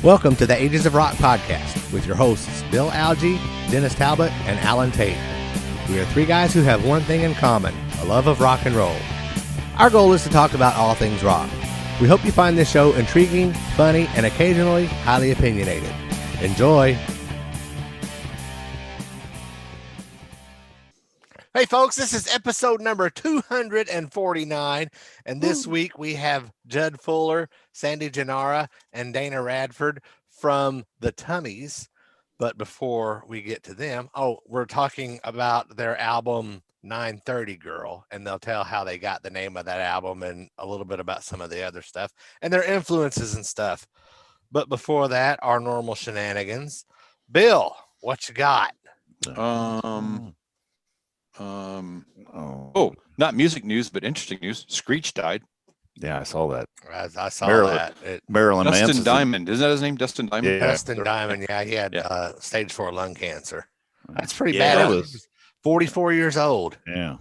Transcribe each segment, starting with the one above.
Welcome to the Ages of Rock podcast with your hosts Bill Algie, Dennis Talbot, and Alan Tate. We are three guys who have one thing in common, a love of rock and roll. Our goal is to talk about all things rock. We hope you find this show intriguing, funny, and occasionally highly opinionated. Enjoy! Hey folks, this is episode number 249, and this week we have Judd Fuller, Sandy Gennaro, and Dana Radford from the Tummies. But before we get to them, we're talking about their album 930 Girl, and they'll tell how they got the name of that album and a little bit about some of the other stuff and their influences and stuff. But before that, our normal shenanigans. Bill, what you got? Not music news, but interesting news. Screech died. Yeah, I saw that. I saw that. Marilyn Dustin Manson. Diamond. Isn't that his name? Dustin Diamond? Yeah. Dustin Diamond. Yeah, he had stage 4 lung cancer. That's pretty Yeah, bad. that He was 44 years old. Yeah.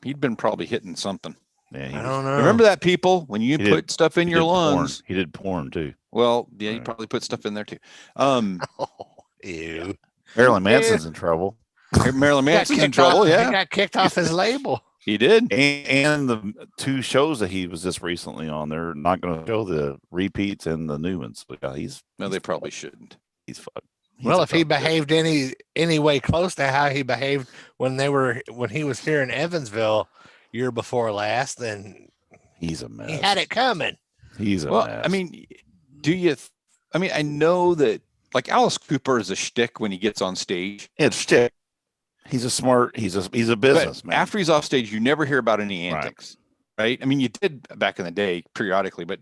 He'd been probably hitting something. Yeah, I don't know. Remember that, people? When you put stuff in your lungs. He did porn too. Well, yeah, he probably put stuff in there too. Ew. Marilyn Manson's in trouble. Marilyn Manson's in trouble. He got kicked off his label. He did. And the two shows that he was just recently on, they're not going to show the repeats and the new ones. But They probably shouldn't. He's fucked. Well, if he behaved any way close to how he behaved when he was here in Evansville year before last, then he's a mess. He had it coming. He's a mess. I mean, I know that like Alice Cooper is a shtick when he gets on stage. It's shtick. He's a businessman. After he's off stage, you never hear about any antics, right? I mean, you did back in the day periodically, but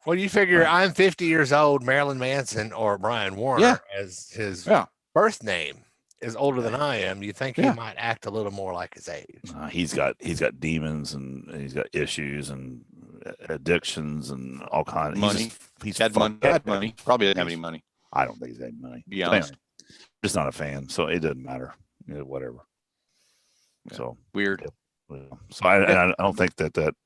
well, you figure I'm 50 years old, Marilyn Manson or Brian Warner as his birth name is older than I am. You think he might act a little more like his age? He's got demons and he's got issues and addictions and all kinds of money. He's had money. Probably didn't have any money. I don't think he's had money. Be honest. Anyway, just not a fan, so it doesn't matter. Whatever. Yeah. So weird. So I don't think that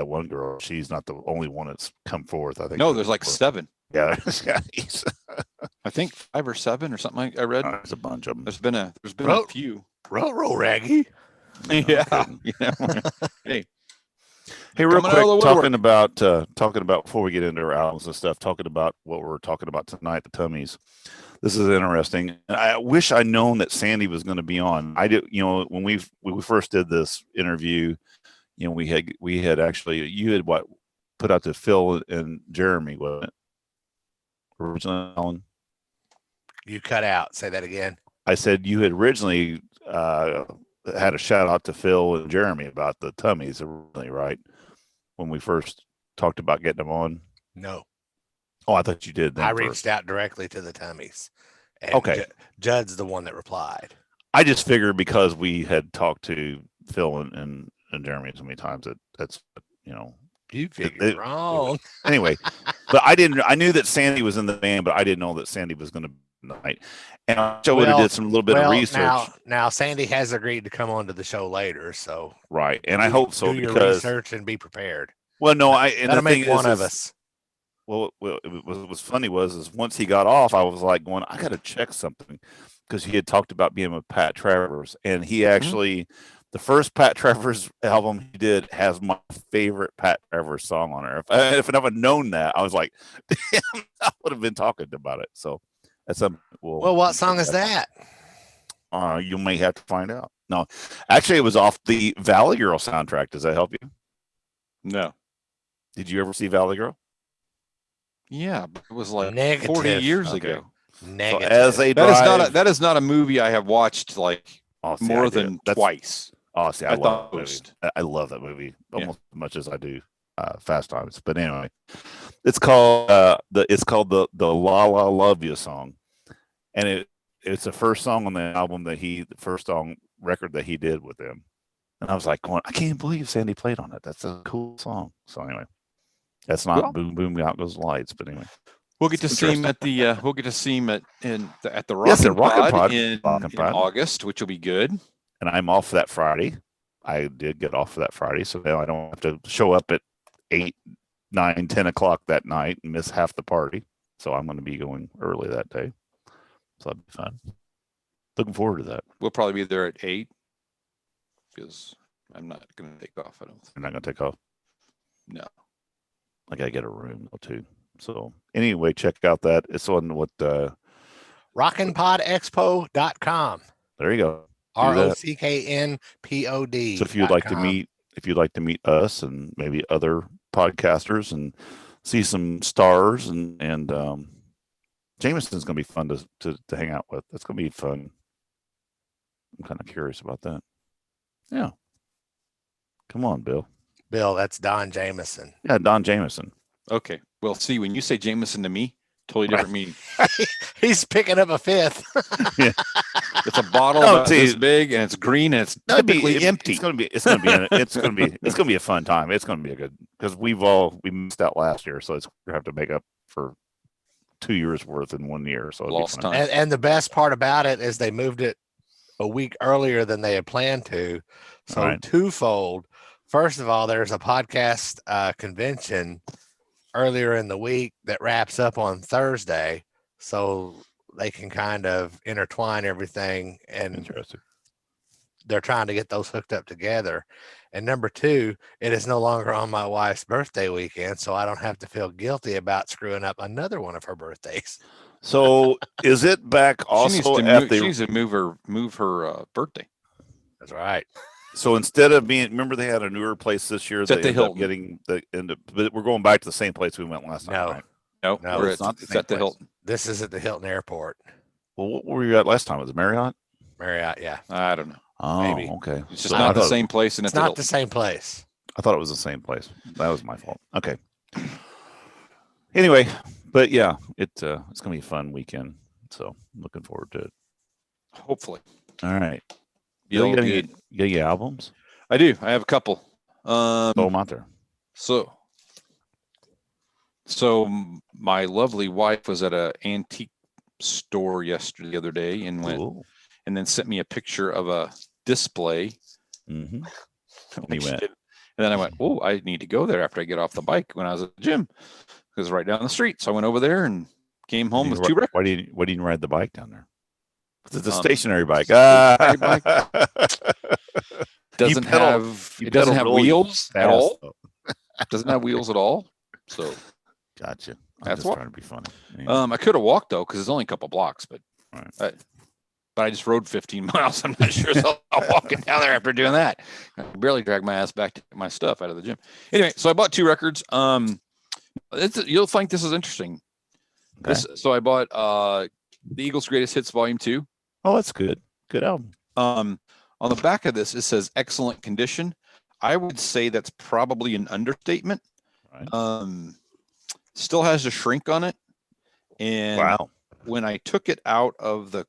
one girl, she's not the only one that's come forth. I think there's like 7. Yeah, I think 5 or 7 or something. I read. There's a bunch of them. There's been a few. Roll Raggy. Yeah. Hey, real quick, talking about before we get into our albums and stuff, talking about what we're talking about tonight, the Tummies. This is interesting. I wish I'd known that Sandy was going to be on. I did, when we first did this interview, we had actually, you had put out to Phil and Jeremy, wasn't it? Originally, Alan? You cut out. Say that again. I said you had originally had a shout out to Phil and Jeremy about the Tummies originally, right? When we first talked about getting them on. No. Oh, I thought you did. I reached out directly to the Tummies. And okay. Judd's the one that replied. I just figured because we had talked to Phil and Jeremy so many times that's you figured wrong. Anyway, but I knew that Sandy was in the band, but I didn't know that Sandy was going to be tonight. And I would have did some little bit of research. Now Sandy has agreed to come on to the show later, so right. And I hope so do your because research and be prepared. Well, no, that'll make one of us. Well, what was funny was once he got off, I was like going, I got to check something because he had talked about being with Pat Travers, and he actually, the first Pat Travers album he did has my favorite Pat Travers song on it. If I had known that, I was like, damn, I would have been talking about it. So that's something. Well, what song is that? You may have to find out. No, actually, it was off the Valley Girl soundtrack. Does that help you? No. Did you ever see Valley Girl? Yeah, but it was like Negative. 40 years ago. Negative. So as they drive, that is not a movie I have watched more than twice. Oh, see, I love that movie. I love that movie almost as much as I do Fast Times. But anyway, it's called the La La Love You song, and it's the first song on the album the first song record that he did with them. And I was like, I can't believe Sandy played on it. That's a cool song. So anyway. That's not Boom Boom Out Goes the Lights, but anyway. We'll get to see him at the at the Yes, Rockin' Rockin' Pod Pod. in August, which will be good. And I'm off that Friday. I did get off that Friday, so now I don't have to show up at 8, 9, 10 o'clock that night and miss half the party. So I'm going to be going early that day. So that'll be fun. Looking forward to that. We'll probably be there at 8 because I'm not going to take off. I don't think. You're not going to take off? No. I got to get a room though too. So anyway, check out that. It's on what rockinpodexpo.com. There you go. ROCKNPOD. So if you'd like to meet us and maybe other podcasters and see some stars and Jameson's going to be fun to hang out with. That's going to be fun. I'm kind of curious about that. Yeah. Come on, Bill. Bill, that's Don Jameson. Yeah, Don Jameson. Okay. Well, see, when you say Jameson to me, totally different meaning. He's picking up a fifth. Yeah. It's a bottle about this big, and it's green, and it's typically empty. It's gonna be a fun time. It's gonna be a good because we missed out last year, so we have to make up for 2 years worth in 1 year. So lost time. And the best part about it is they moved it a week earlier than they had planned to. So twofold. First of all, there's a podcast convention earlier in the week that wraps up on Thursday, so they can kind of intertwine everything, and they're trying to get those hooked up together. And number two, it is no longer on my wife's birthday weekend, so I don't have to feel guilty about screwing up another one of her birthdays. So is it back also she needs to move her birthday. That's right. So instead of remember they had a newer place this year that they ended up but we're going back to the same place we went last time, right? No, it's at the Hilton. This is at the Hilton Airport. Well, what were you at last time? Was it Marriott? Marriott, yeah. I don't know. Oh, maybe. Okay. It's just not the same place, and it's not the same place. I thought it was the same place. That was my fault. Okay. Anyway, but yeah, it's gonna be a fun weekend. So I'm looking forward to it. Hopefully. All right. You got any albums? I do. I have a couple. Throw them out there. So my lovely wife was at an antique store the other day and went and then sent me a picture of a display. Mm-hmm. And then I went, oh, I need to go there after I get off the bike when I was at the gym. It was right down the street. So I went over there and came home with 2 records. Why didn't you ride the bike down there? It's a stationary bike. Stationary bike. Doesn't have wheels at all. Doesn't have wheels at all. So gotcha. That's trying to be funny. Yeah. I could have walked though, because it's only a couple blocks, but I just rode 15 miles. I'm not sure I'm walking down there after doing that. I barely dragged my ass back to get my stuff out of the gym. Anyway, so I bought 2 records. You'll think this is interesting. Okay. So I bought the Eagles' Greatest Hits Volume 2. Oh, that's good. Good album. On the back of this, it says excellent condition. I would say that's probably an understatement. Right. Still has a shrink on it. And when I took it out of the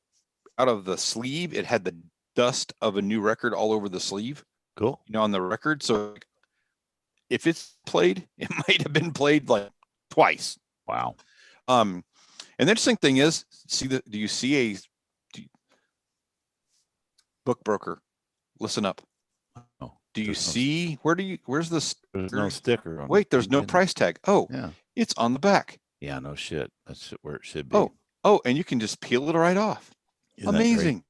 sleeve, it had the dust of a new record all over the sleeve. Cool. On the record. So if it's played, it might have been played like twice. Wow. And the interesting thing is, do you see book broker? Listen up. Oh, do you see where's the there's no sticker on wait, there's no price tag. Oh, yeah. It's on the back. Yeah, no shit. That's where it should be. Oh, and you can just peel it right off. Amazing.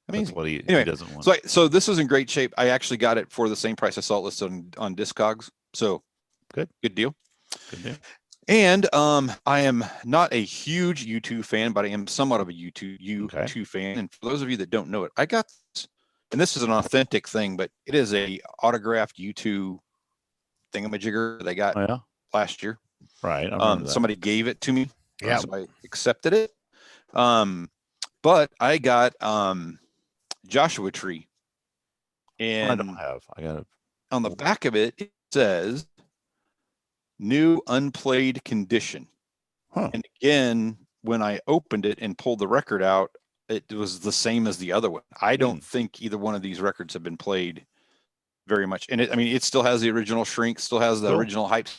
That's what he doesn't want. So this is in great shape. I actually got it for the same price I saw it listed on Discogs. So good deal. Good deal. And I am not a huge U2 fan, but I am somewhat of a U2 fan. And for those of you that don't know it, I got this, and this is an authentic thing, but it is a autographed U2 thingamajigger that I got last year. Right. Somebody gave it to me. Yeah. So I accepted it. But I got Joshua Tree. And I don't have. I got it. On the back of it, it says new unplayed condition. Huh. And again, when I opened it and pulled the record out, it was the same as the other one. I don't think either one of these records have been played very much. And it still has the original shrink, still has the original hype.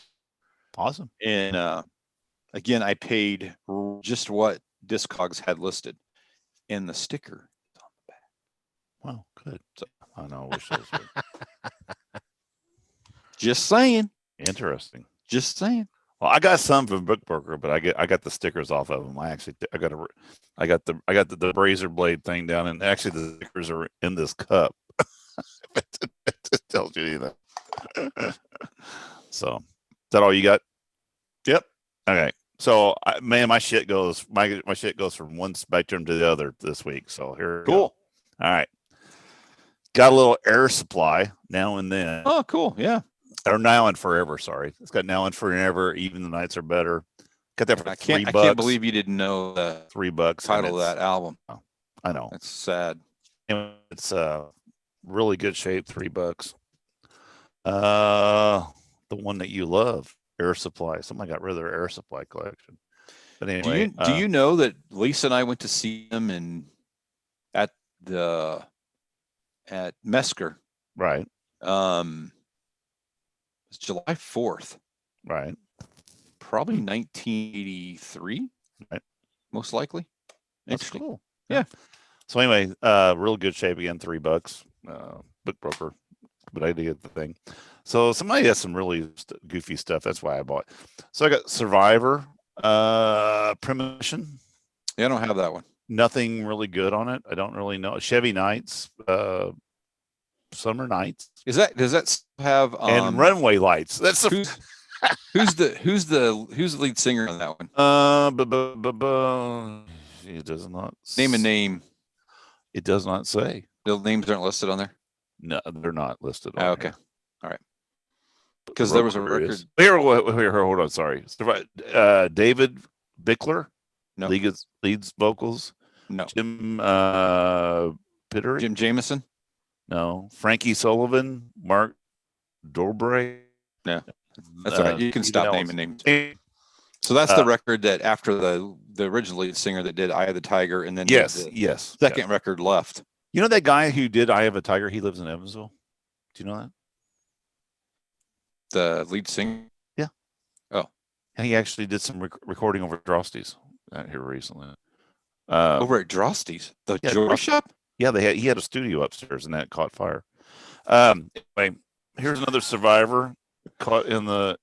Awesome. And Again, I paid just what Discogs had listed, and the sticker is on the back. Well, good. So, I know. I wish those were. Just saying. Interesting. Just saying. Well, I got some from Bookbroker, but I got the stickers off of them. I got the razor blade thing down, and actually the stickers are in this cup. It tells you anything. So, is that all you got? Yep. Okay. So, man, my shit goes from one spectrum to the other this week. So here. Cool. All right. Got a little air supply now and then. Oh, cool. Yeah. Or now and forever. Sorry, it's got now and forever. Even the nights are better. Got that for $3. I can't believe you didn't know the $3 title of that album. Oh, I know. That's sad. It's really good shape. $3. The one that you love, Air Supply. Somebody got rid of their Air Supply collection. But anyway, do you know that Lisa and I went to see them at Mesker? Right. It's July 4th. Right. Probably 1983. Right. Most likely. That's cool. Yeah. So anyway, real good shape again, $3. Bookbroker, but I did get the thing. So somebody has some really goofy stuff. That's why I bought. So I got Survivor, Premonition. Yeah, I don't have that one. Nothing really good on it. I don't really know. Chevy Nights, Summer Nights. Does that have and Runway Lights? That's who's the lead singer on that one? It does not name a name. It does not say. The names aren't listed on there. No, they're not listed. Okay, all right. Because there was a record. Here, hold on. Sorry, David Bickler. No. Leads vocals. No. Jim Pitter. Jim Jameson. No. Frankie Sullivan. Mark Dorbray. No. That's all right. You can stop naming names. So that's the record that after the original lead singer that did Eye of the Tiger, and then the second record left. You know that guy who did Eye of a Tiger? He lives in Evansville. Do you know that? The lead singer? Yeah. Oh. And he actually did some recording over at Drosty's here recently. Over at Drosty's? The jewelry shop? Yeah, he had a studio upstairs, and that caught fire. Anyway, here's another Survivor caught in the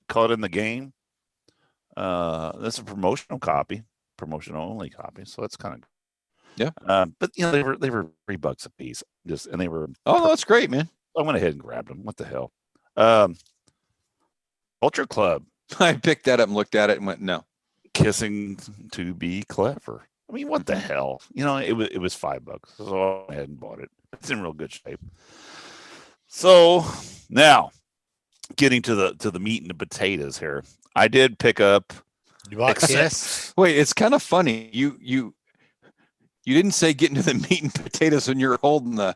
game. That's a promotional only copy. So that's kind of but you know they were $3 a piece, and they were. Oh, that's great, man. I went ahead and grabbed them. What the hell? Ultra Club. I picked that up and looked at it and went, no. Kissing to be clever. I mean, what the hell? You know, it was $5, so I went ahead and bought it. It's in real good shape. So now, getting to the meat and the potatoes here, I did pick up. You bought Kiss? Wait, it's kind of funny. You didn't say get into the meat and potatoes when you're holding the.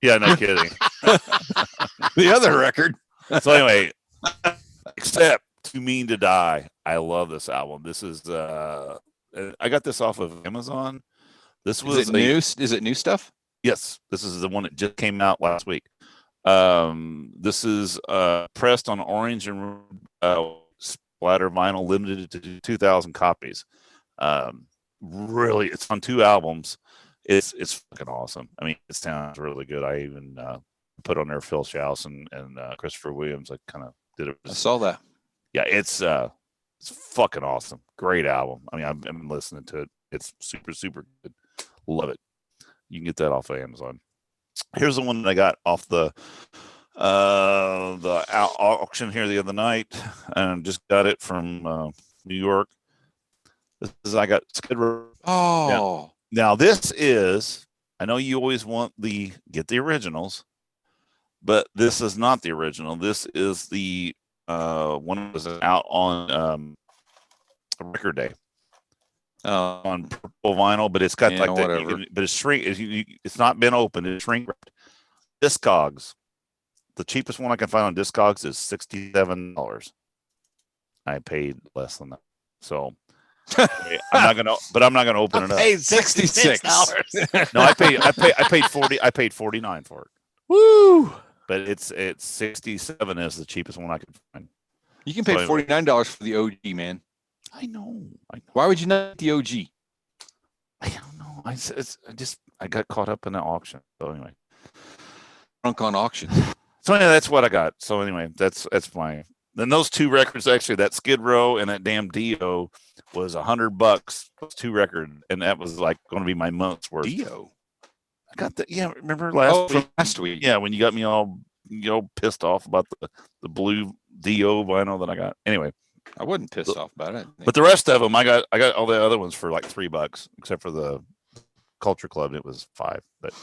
Yeah, no kidding. The other record. So anyway, except Too Mean to Die. I love this album. This is I got this off of Amazon. This was new. Is it new stuff? Yes, this is the one that just came out last week. This is pressed on orange and splatter vinyl, limited to 2,000 copies. Really, it's on 2 albums. It's fucking awesome. I mean, it sounds really good. I even put on there Phil Schaus and Christopher Williams. I kind of did it. I saw that. Yeah, it's fucking awesome. Great album. I mean, I've been listening to it. It's super, super good. Love it. You can get that off of Amazon. Here's the one that I got off the auction here the other night, and just got it from New York. I got Skid Row. Oh. Yeah. Now this is, I know you always want get the originals, but this is not the original. This is the one that was out on Record Day. On purple vinyl, but it's got but it's it's not been opened. It's shrink wrapped. Discogs. The cheapest one I can find on Discogs is $67. I paid less than that. So I'm not gonna open it up. Paid $66. No, I paid 40. I paid $49 for it. Woo! But it's 67 is the cheapest one I could find. You can pay $49 for the OG, man. I know. Why would you not the OG? I don't know. I got caught up in the auction. So anyway, Drunk on auctions. So anyway, that's what I got. So anyway, that's my. Then those 2 records, actually, that Skid Row and that damn Dio was $100. Those 2 records, and that was like going to be my month's worth. Dio. I got that. Yeah, remember last week? Yeah, when you got me all pissed off about the blue Dio vinyl that I got. Anyway, I wasn't pissed off about it. But the rest of them, I got all the other ones for like $3, except for the Culture Club. It was $5. But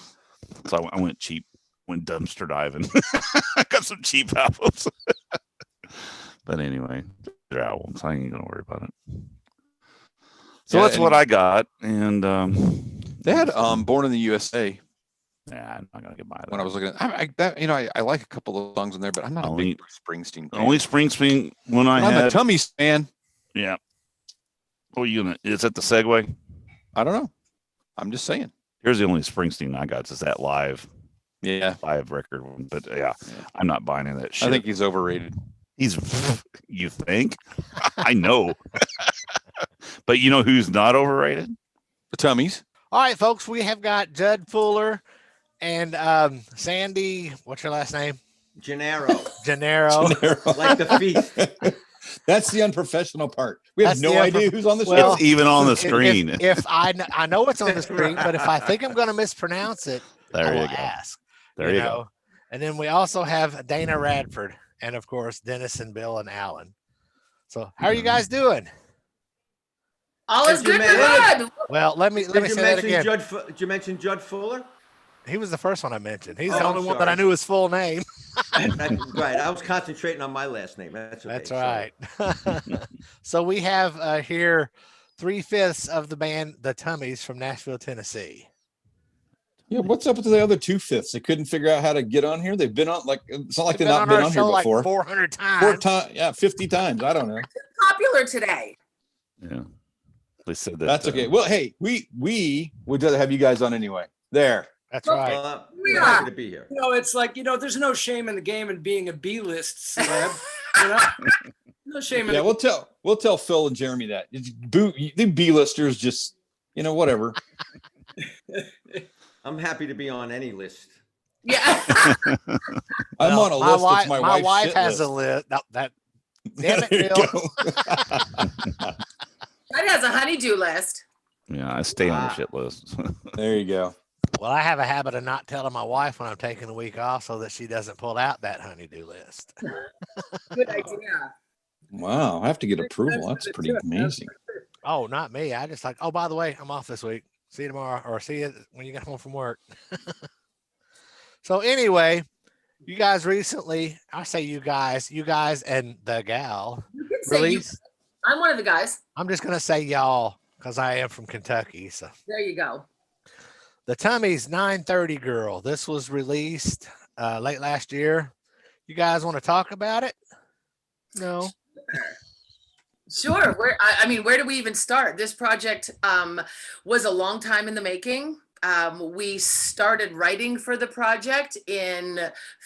so I went cheap, went dumpster diving. I got some cheap albums. But anyway, they're albums. I ain't gonna worry about it. So that's what I got, and they had "Born in the USA." Yeah, I'm not gonna get by that. When I was looking at, I like a couple of songs in there, but I'm not a big Springsteen fan. Only Springsteen when I'm a Tummies fan. Yeah. Oh, is that the segue? I don't know. I'm just saying. Here's the only Springsteen I got is that live record one. But yeah, I'm not buying any of that shit. I think he's overrated. You think? I know. But you know who's not overrated? The Tummies. All right, folks, we have got Judd Fuller and Sandy. What's your last name? Gennaro. Like the feast. That's the unprofessional part. We have no idea who's on the show. It's even on the screen. If I know it's on the screen, but if I think I'm going to mispronounce it, there I you go. Ask. There you go. And then we also have Dana Radford, and of course Dennis and Bill and Alan. So how are you guys doing? All is good and good. Well, let me say that again. Did you mention Judd Fuller? He was the first one I mentioned. He's the only one that I knew his full name. Right. I was concentrating on my last name. That's okay. That's right. So we have here 3/5 of the band, the Tummies from Nashville, Tennessee. Yeah, what's up with the other 2/5? They couldn't figure out how to get on here. They've been on it's not like they've not been on here before. Like 400 times. 50 times. I don't know. Popular today. Yeah. They said that. That's okay. Well, hey, we would rather have you guys on anyway. There. That's right. We're happy to be here. It's like, there's no shame in the game in being a B-list celeb. No shame in it. Yeah, we'll tell Phil and Jeremy that. The B-listers just, whatever. I'm happy to be on any list. Yeah. I'm on a list that's my wife has a list. Damn it, Phil. That has a honeydew list. Yeah, I stay on the shit list. There you go. Well, I have a habit of not telling my wife when I'm taking a week off so that she doesn't pull out that honeydew list. Good idea. Wow, I have to get approval. That's pretty amazing. Oh, not me. I just oh, by the way, I'm off this week. See you tomorrow, or see you when you get home from work. So anyway, you guys recently, I say you guys and the gal You can say released. I'm one of the guys. I'm just going to say y'all because I am from Kentucky. So there you go. The Tummies 930 Girl. This was released late last year. You guys want to talk about it? No. Sure. Where do we even start? This project was a long time in the making. We started writing for the project in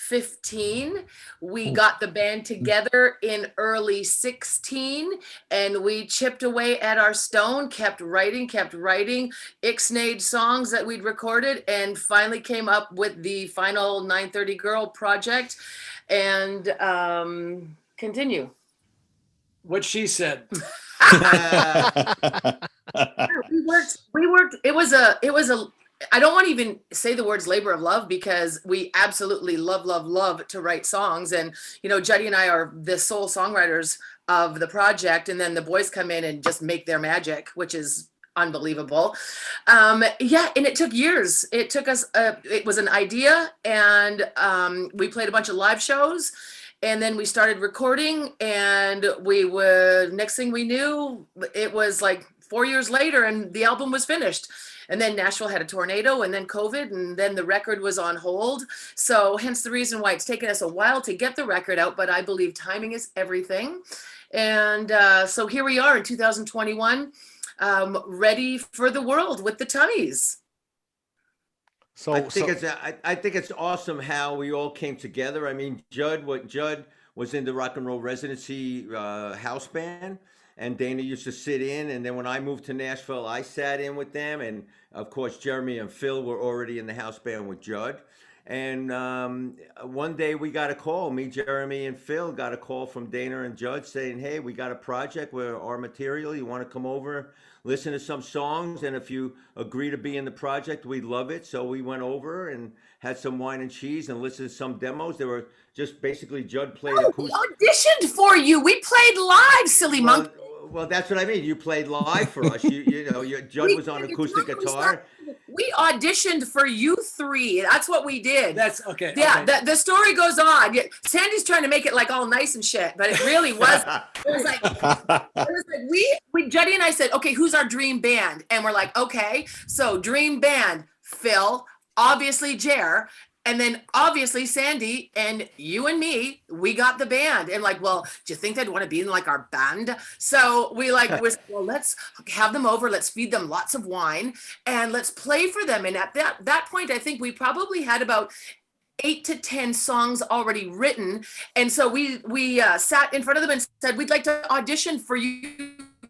2015. We got the band together in early 2016, and we chipped away at our stone, kept writing, ixnayed songs that we'd recorded, and finally came up with the final 930 Girl project. And continue. What she said. We worked. It was a I don't want to even say the words labor of love because we absolutely love to write songs. And, Juddy and I are the sole songwriters of the project. And then the boys come in and just make their magic, which is unbelievable. And it took years. It took us, it was an idea, and we played a bunch of live shows. And then we started recording, and next thing we knew, it was like 4 years later and the album was finished. And then Nashville had a tornado, and then COVID, and then the record was on hold. So hence the reason why it's taken us a while to get the record out, but I believe timing is everything. And so here we are in 2021, ready for the world with the Tummies. I think it's awesome how we all came together. I mean, Judd was in the rock and roll residency house band. And Dana used to sit in, and then when I moved to Nashville, I sat in with them. And of course, Jeremy and Phil were already in the house band with Judd. And one day we got a call, me, Jeremy, and Phil got a call from Dana and Judd saying, hey, we got a project where our material, you want to come over, listen to some songs, and if you agree to be in the project, we'd love it. So we went over and had some wine and cheese and listened to some demos. They were just basically Judd played acoustic. We auditioned for you. We played live, silly monkey. Well, that's what I mean. You played live for us. You know, Judd was on acoustic guitar. We auditioned for you three. That's what we did. That's okay. Yeah, okay. the story goes on. Yeah, Sandy's trying to make it like all nice and shit, but it really was. It was like we Juddy and I said, okay, who's our dream band? And we're like, okay, so dream band, Phil, obviously Jer. And then obviously Sandy and you and me, we got the band. And like, well, do you think they'd want to be in like our band? So we like, well, let's have them over. Let's feed them lots of wine and let's play for them. And at that point, I think we probably had about 8 to 10 songs already written. And so we sat in front of them and said, we'd like to audition for you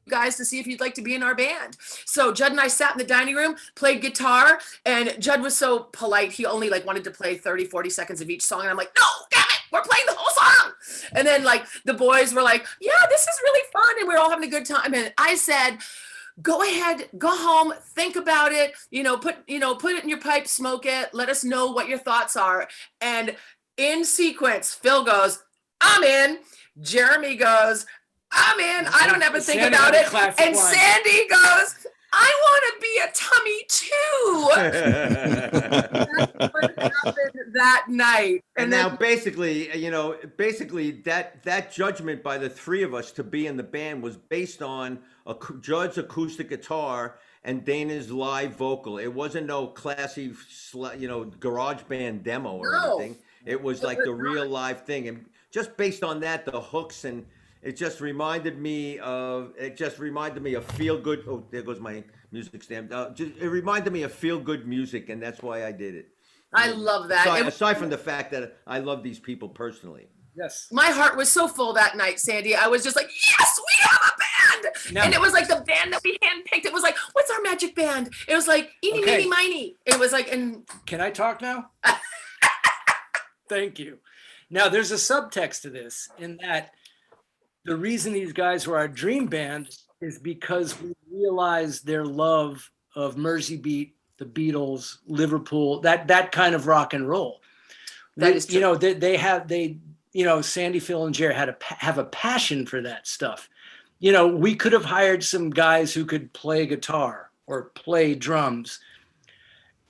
guys to see if you'd like to be in our band. So Judd and I sat in the dining room, played guitar, and Judd was so polite. He only like wanted to play 30, 40 seconds of each song. And I'm like, no, damn it, we're playing the whole song. And then like the boys were like, yeah, this is really fun. And we were all having a good time. And I said, go ahead, go home, think about it, put it in your pipe, smoke it, let us know what your thoughts are. And in sequence, Phil goes, I'm in. Jeremy goes, I'm in. I don't ever think about it. And Sandy goes, I want to be a Tummy too. That's what happened that night. And now basically that judgment by the three of us to be in the band was based on Judd's acoustic guitar and Dana's live vocal. It wasn't no classy, garage band demo or anything. It was like the real live thing. And just based on that, the hooks and it just reminded me of feel good. Oh, there goes my music stand. It reminded me of feel good music, and that's why I did it. I love that. Aside from the fact that I love these people personally. Yes. My heart was so full that night, Sandy. I was just like, yes, we have a band. No. And it was like the band that we handpicked. It was like, what's our magic band? It was like, eeny, meeny, miny. It was like, and can I talk now? Thank you. Now, there's a subtext to this in that the reason these guys were our dream band is because we realized their love of Mersey Beat, the Beatles, Liverpool, that kind of rock and roll. That is true. Sandy, Phil, and Jerry have a passion for that stuff. We could have hired some guys who could play guitar or play drums.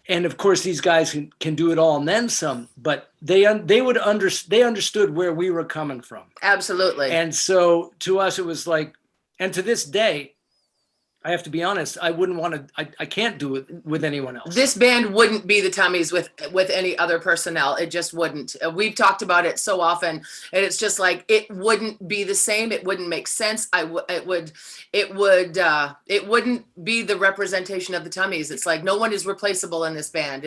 And of course, these guys can do it all and then some, but they understood where we were coming from. Absolutely. And so to us, it was like, and to this day, I have to be honest, I wouldn't want to, I can't do it with anyone else. This band wouldn't be the Tummies with any other personnel. It just wouldn't. We've talked about it so often, and it's just like, it wouldn't be the same. It wouldn't make sense. It wouldn't be the representation of the Tummies. It's like, no one is replaceable in this band.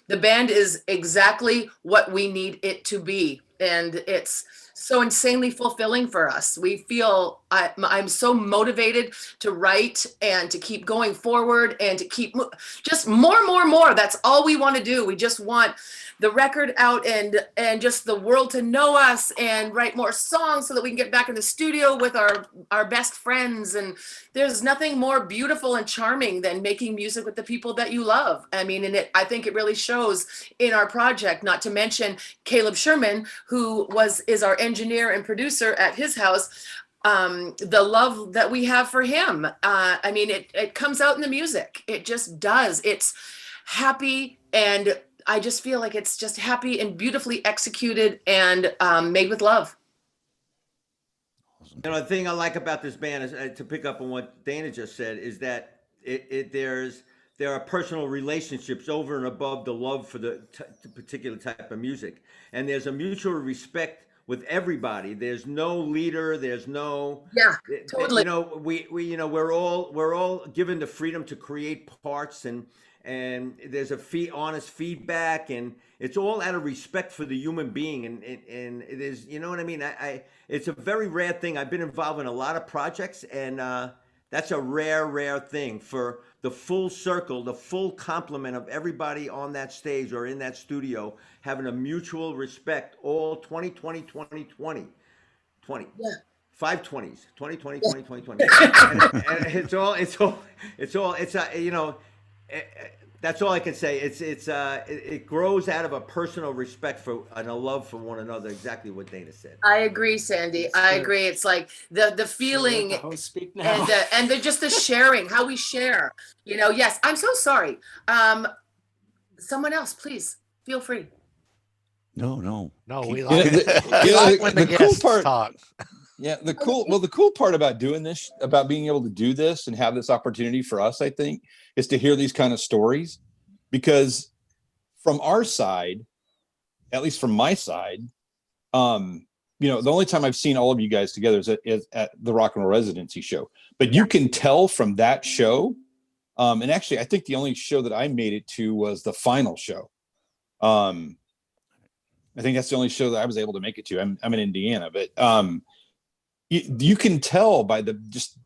The band is exactly what we need it to be. And it's so insanely fulfilling for us. We feel I'm so motivated to write and to keep going forward and to keep just more. That's all we want to do. We just want the record out and just the world to know us and write more songs so that we can get back in the studio with our best friends. And there's nothing more beautiful and charming than making music with the people that you love. I mean, and I think it really shows in our project, not to mention Caleb Sherman, who is our engineer and producer at his house. The love that we have for him. I mean, it comes out in the music. It just does. It's happy, and I just feel like it's just happy and beautifully executed and made with love. The thing I like about this band is to pick up on what Dana just said is that there are personal relationships over and above the love for the particular type of music, and there's a mutual respect with everybody. There's no leader. There's no. Yeah, totally. We're all given the freedom to create parts, and and there's a honest feedback, and it's all out of respect for the human being, and it is, you know what I mean? It's a very rare thing. I've been involved in a lot of projects, and that's a rare thing for the full circle, the full complement of everybody on that stage or in that studio having a mutual respect, all 2020. Yeah. 5 20s, 2020, 2020, 2020. You know, that's all I can say. It grows out of a personal respect for and a love for one another. Exactly what Dana said. I agree, Sandy. I agree. It's like the feeling and just the sharing, how we share. You know, yes. I'm so sorry. Someone else, please feel free. No. We like when the cool guests part. talk. Yeah, the cool part about doing this, about being able to do this and have this opportunity for us, I think, is to hear these kind of stories, because from our side, at least from my side, you know, the only time I've seen all of you guys together is at the Rock and Roll Residency show. But you can tell from that show, and actually, I think the only show that I made it to was the final show. I think that's the only show that I was able to make it to. I'm in Indiana, but you can tell by just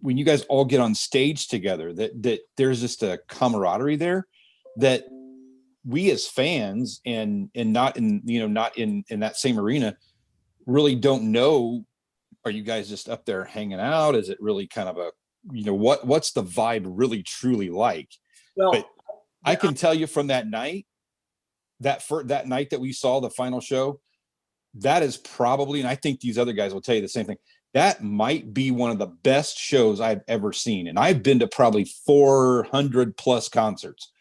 when you guys all get on stage together that there's just a camaraderie there that we as fans and not in that same arena really don't know. Are you guys just up there hanging out? Is it really kind of a, you know, what's the vibe really truly like? Well, but I can tell you from that night, that night that we saw the final show, that is probably, and I think these other guys will tell you the same thing, that might be one of the best shows I've ever seen. And I've been to probably 400 plus concerts.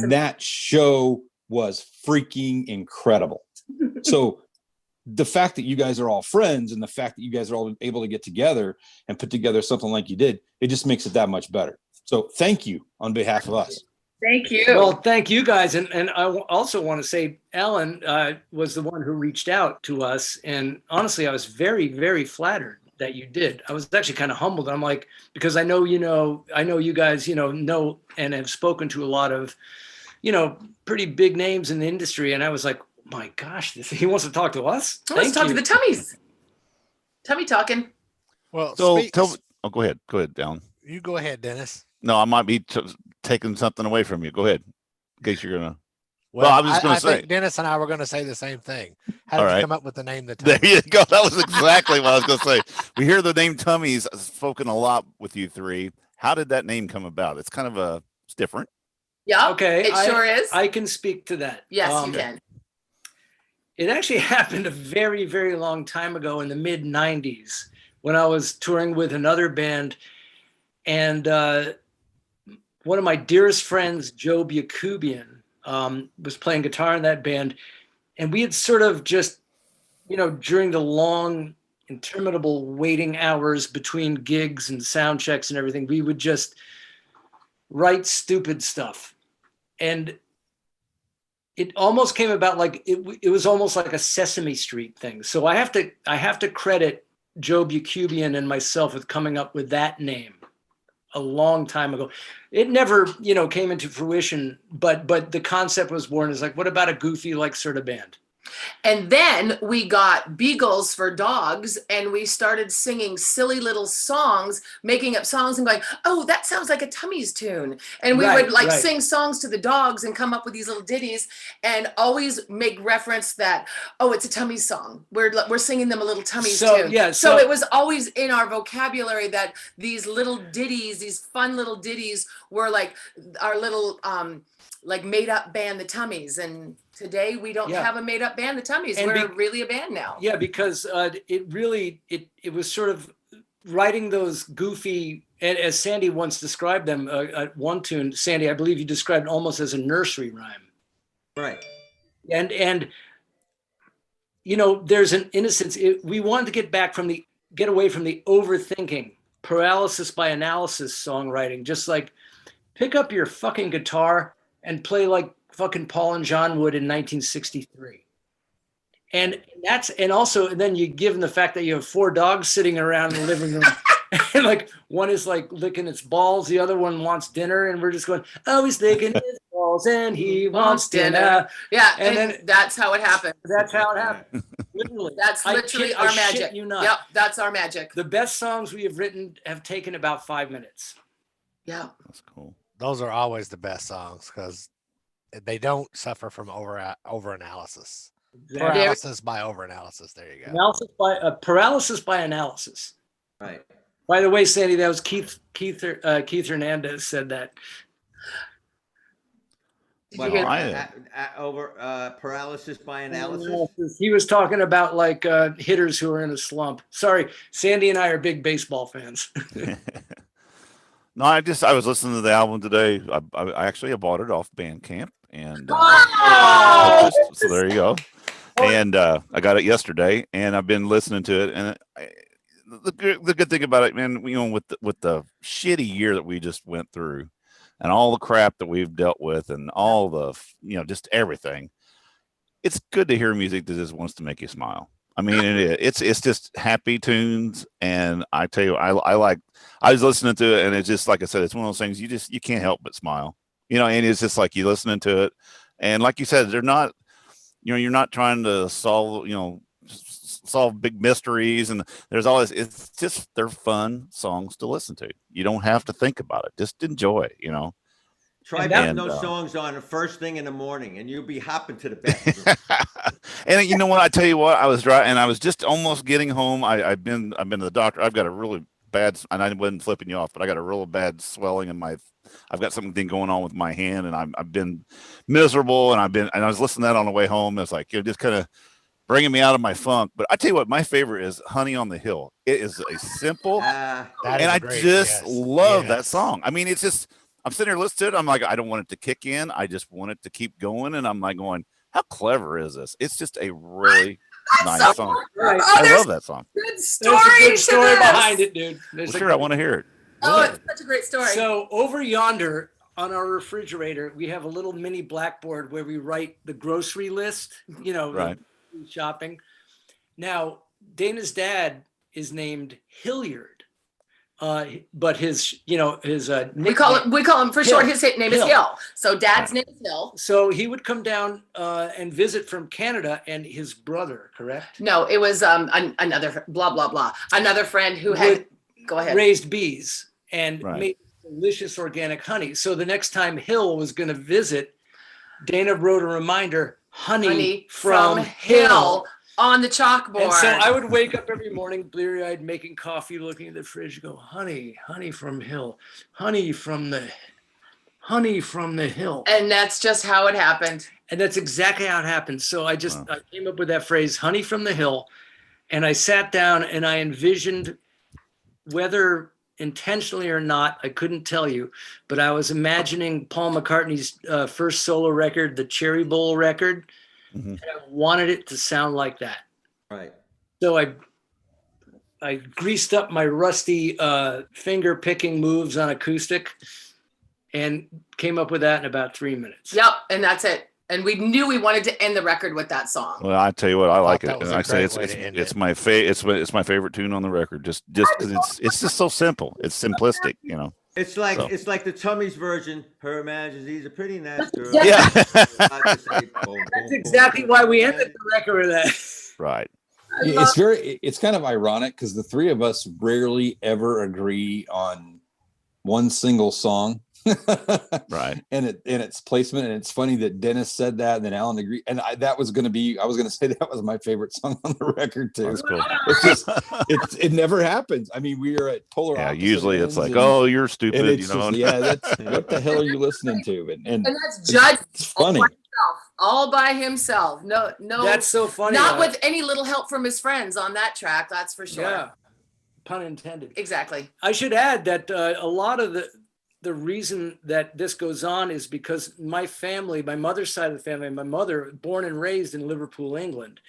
That show was freaking incredible. So the fact that you guys are all friends and the fact that you guys are all able to get together and put together something like you did, it just makes it that much better. So thank you on behalf of us. Thank you. Well, thank you guys. And I also want to say Alan was the one who reached out to us. And honestly, I was very, very flattered that you did. I was actually kind of humbled. I'm like, because I know you guys, know and have spoken to a lot of, pretty big names in the industry. And I was like, my gosh, he wants to talk to us. Let's talk to the Tummies. Tummy talking. Well, go ahead, Alan. You go ahead, Dennis. No, I might be taking something away from you. Go ahead, in case you're gonna. Well, I was just going to say. Think Dennis and I were going to say the same thing. How did you come up with the name the Tummies? There you go. That was exactly what I was going to say. We hear the name Tummies spoken a lot with you three. How did that name come about? It's kind of it's different. Yeah. Okay. It sure is. I can speak to that. Yes, you can. It actually happened a very, very long time ago in the mid 90s when I was touring with another band, and one of my dearest friends, Joe Bukubian, was playing guitar in that band. And we had sort of just, during the long, interminable waiting hours between gigs and sound checks and everything, we would just write stupid stuff. And it almost came about like, it was almost like a Sesame Street thing. So I have to credit Joe Bukubian and myself with coming up with that name a long time ago. It never, came into fruition, but the concept was born as like, what about a goofy, like sort of band? And then we got beagles for dogs, and we started singing silly little songs, making up songs and going, oh, that sounds like a Tummies tune. And we would sing songs to the dogs and come up with these little ditties and always make reference that, oh, it's a Tummies song. We're singing them a little Tummies tune. Yeah, so it was always in our vocabulary that these little ditties, these fun little ditties were like our little like made up band, the Tummies. And today we don't have a made up band, the Tummies. And we're really a band now. Yeah, because it was sort of writing those goofy, and as Sandy once described them, one tune, Sandy, I believe you described it almost as a nursery rhyme. Right. And there's an innocence. We wanted to get away from the overthinking, paralysis by analysis songwriting, just like pick up your fucking guitar and play like fucking Paul and John would in 1963. And also then you give them the fact that you have 4 dogs sitting around in the living room And like one is like licking its balls, the other one wants dinner, and we're just going, oh, he's licking his balls and he wants dinner. Yeah, and then then that's how it happened. that's how it happened. Literally. That's literally our magic. Shit you not. Yep, that's our magic. The best songs we have written have taken about 5 minutes. Yeah. That's cool. Those are always the best songs because they don't suffer from over analysis. Paralysis by over analysis. There you go. Paralysis by analysis. Right. By the way, Sandy, that was Keith Hernandez said that. What, over paralysis by analysis? He was talking about like hitters who are in a slump. Sorry, Sandy and I are big baseball fans. No, I was listening to the album today. I actually bought it off Bandcamp, and so there you go. And I got it yesterday, and I've been listening to it. And the good thing about it, man, with the shitty year that we just went through, and all the crap that we've dealt with, and all the just everything, it's good to hear music that just wants to make you smile. I mean, it's just happy tunes, and I tell you, I was listening to it, and it's just like I said, it's one of those things you can't help but smile, and it's just like you listening to it, and like you said, they're not, you're not trying to solve big mysteries, and there's always, it's just, they're fun songs to listen to. You don't have to think about it, just enjoy it, Try putting those songs on the first thing in the morning, and you'll be hopping to the bathroom. And you know what? I tell you what, I was driving, and I was just almost getting home. I've been to the doctor. I've got a really bad, and I wasn't flipping you off, but I got a real bad swelling in I've got something going on with my hand, and I've been miserable, and I was listening to that on the way home. It's like, just kind of bringing me out of my funk. But I tell you what, my favorite is "Honey on the Hill." It is a simple, and I just love that song. I mean, it's just, I'm sitting here listening to it. I'm like, I don't want it to kick in. I just want it to keep going. And I'm like going, how clever is this? It's just a really nice song. Right. I love that song. Good story. There's a good story behind it, dude. Sure, I want to hear it. Oh, it's such a great story. So over yonder on our refrigerator, we have a little mini blackboard where we write the grocery list, right. Shopping. Now, Dana's dad is named Hilliard. But his nickname, we call him for short. His name is Hill. So dad's name is Hill. So he would come down and visit from Canada, and his brother, correct? No, it was another blah blah blah. Another friend who had raised bees and made delicious organic honey. So the next time Hill was going to visit, Dana wrote a reminder: honey from Hill. On the chalkboard. And so I would wake up every morning, bleary-eyed, making coffee, looking at the fridge, go, honey from Hill, honey from the Hill. And that's just how it happened. And that's exactly how it happened. So I came up with that phrase, honey from the Hill, and I sat down and I envisioned, whether intentionally or not, I couldn't tell you, but I was imagining Paul McCartney's first solo record, the Cherry Bowl record. Mm-hmm. And I wanted it to sound like that. Right. So I greased up my rusty finger picking moves on acoustic and came up with that in about 3 minutes. Yep. And that's it. And we knew we wanted to end the record with that song. Well, I tell you what, I like it. And I say it's my favorite tune on the record. Just because it's just so simple. It's simplistic, It's like the Tummies version. Her Majesty's a pretty nice girl. Yeah. That's exactly why we ended the record with that. Right. It's kind of ironic because the three of us rarely ever agree on one single song. Right. And its placement. And it's funny that Dennis said that, and then Alan agreed. And I was going to say that was my favorite song on the record too. That's cool. It's just, it never happens. I mean, we are at polar opposite usually it's like, you're stupid, that's what the hell are you listening to? And that's Judd. It's funny. All by himself. No. That's so funny. Not with any little help from his friends on that track. That's for sure. Yeah. Pun intended. Exactly. I should add that a lot of the reason that this goes on is because my family, my mother's side of the family, my mother, born and raised in Liverpool, England.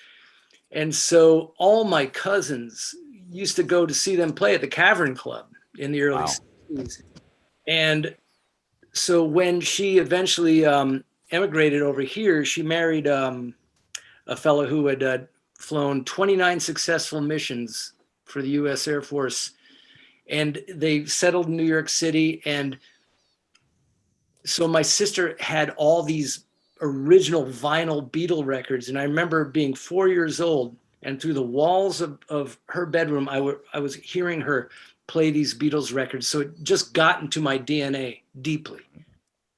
And so all my cousins used to go to see them play at the Cavern Club in the early 60s. And so when she eventually emigrated over here, she married a fellow who had flown 29 successful missions for the U.S. Air Force. and they settled in New York City. And so my sister had all these original vinyl Beatle records. And I remember being 4 years old, and through the walls of her bedroom, I was hearing her play these Beatles records. So it just got into my DNA deeply.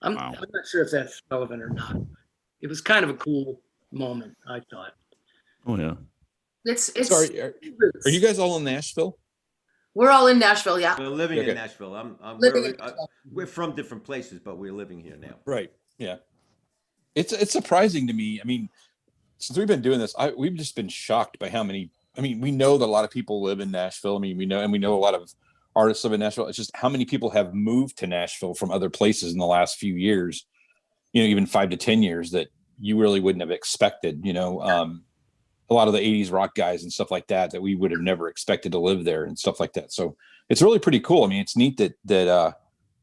I'm not sure if that's relevant or not. It was kind of a cool moment, I thought. Oh yeah. It's Sorry, are you guys all in Nashville? We're all in Nashville, yeah. We're living Okay. in Nashville. We're from different places, but we're living here now. Right. Yeah. It's surprising to me. I mean, since we've been doing this, we've just been shocked by how many. I mean, we know that a lot of people live in Nashville. I mean, we know a lot of artists live in Nashville. It's just how many people have moved to Nashville from other places in the last few years, even 5 to 10 years, that you really wouldn't have expected, a lot of the 80s rock guys and stuff like that we would have never expected to live there and stuff like that. So it's really pretty cool. I mean, it's neat that there's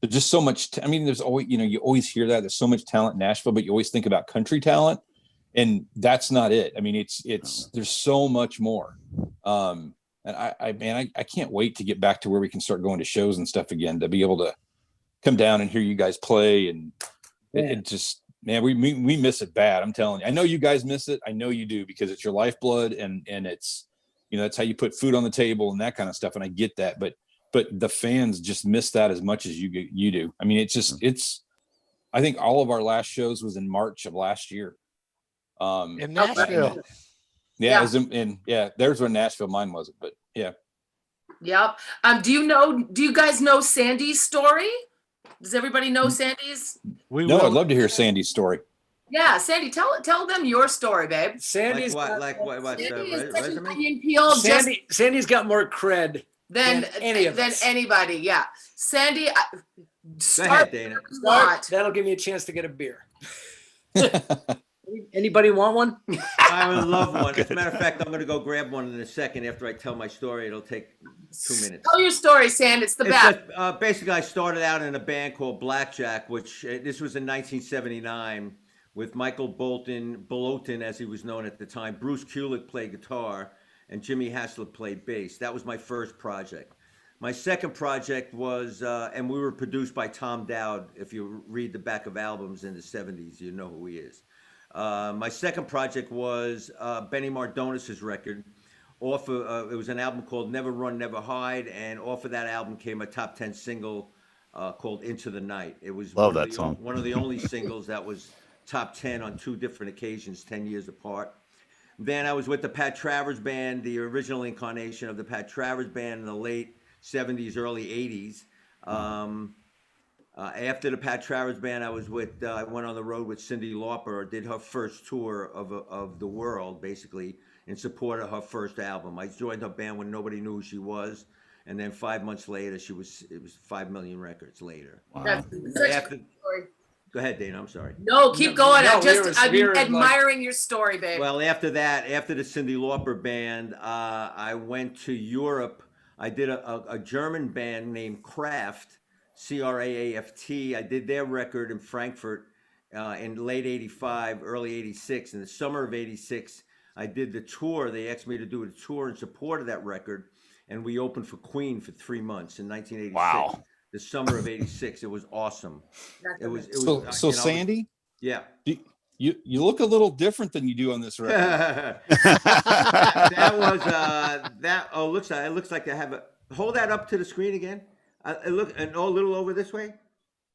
just so much. There's always, you always hear that there's so much talent in Nashville, but you always think about country talent, and that's not it. I mean, it's there's so much more. And I can't wait to get back to where we can start going to shows and stuff again, to be able to come down and hear you guys play. And it just, man, we miss it bad. I'm telling you. I know you guys miss it. I know you do, because it's your lifeblood, and it's, that's how you put food on the table and that kind of stuff. And I get that, but the fans just miss that as much as you do. I mean, I think all of our last shows was in March of last year. In Nashville. Yeah. There's where Nashville, mine wasn't, but yeah. Yep. Do you guys know Sandy's story? Does everybody know Sandy's? I'd love to hear Sandy's story. Yeah, Sandy, tell them your story, babe. Sandy's Sandy's got more cred than anybody. Yeah, Sandy. Go ahead, Dana. That'll give me a chance to get a beer. Anybody want one? I would love one. As a matter of fact, I'm going to go grab one in a second after I tell my story. It'll take 2 minutes. Tell your story, Sandy. It's the best. Basically, I started out in a band called Blackjack, which this was in 1979, with Michael Bolton, as he was known at the time. Bruce Kulick played guitar, and Jimmy Haslett played bass. That was my first project. My second project was, and we were produced by Tom Dowd. If you read the back of albums in the 70s, you know who he is. My second project was Benny Mardones's record. It was an album called Never Run, Never Hide, and off of that album came a top 10 single called Into the Night. It was one of the only singles that was top 10 on 2 different occasions, 10 years apart. Then I was with the Pat Travers Band, the original incarnation of the Pat Travers Band in the late 70s, early 80s. After the Pat Travers Band, I went on the road with Cyndi Lauper, did her first tour of the world, basically, in support of her first album. I joined her band when nobody knew who she was, and then 5 months later, it was 5 million records later. Wow. That's such a good story. Go ahead, Dana. I'm sorry. No, keep going. I'm admiring your story, babe. Well, after that, after the Cyndi Lauper band, I went to Europe. I did a German band named Kraft, Craaft. I did their record in Frankfurt in late 85, early 86. In the summer of 86, I did the tour. They asked me to do a tour in support of that record, and we opened for Queen for 3 months in 1986. Wow. The summer of 86. It was awesome. So Sandy? Yeah. You look a little different than you do on this record. that was that. Oh, it looks like I have a. Hold that up to the screen again. A little over this way.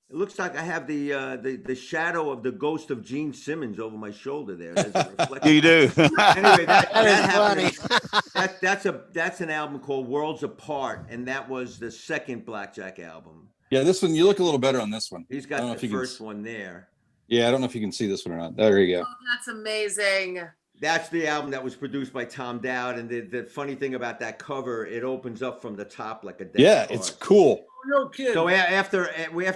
It looks like I have the shadow of the ghost of Gene Simmons over my shoulder there. You do. Anyway, that is funny. That's an album called Worlds Apart, and that was the second Blackjack album. Yeah, this one, you look a little better on this one. He's got the first one there. Yeah, I don't know if you can see this one or not. There you go. Oh, that's amazing. That's the album that was produced by Tom Dowd, and the funny thing about that cover, it opens up from the top like a deck of cards. It's cool. No kidding. So after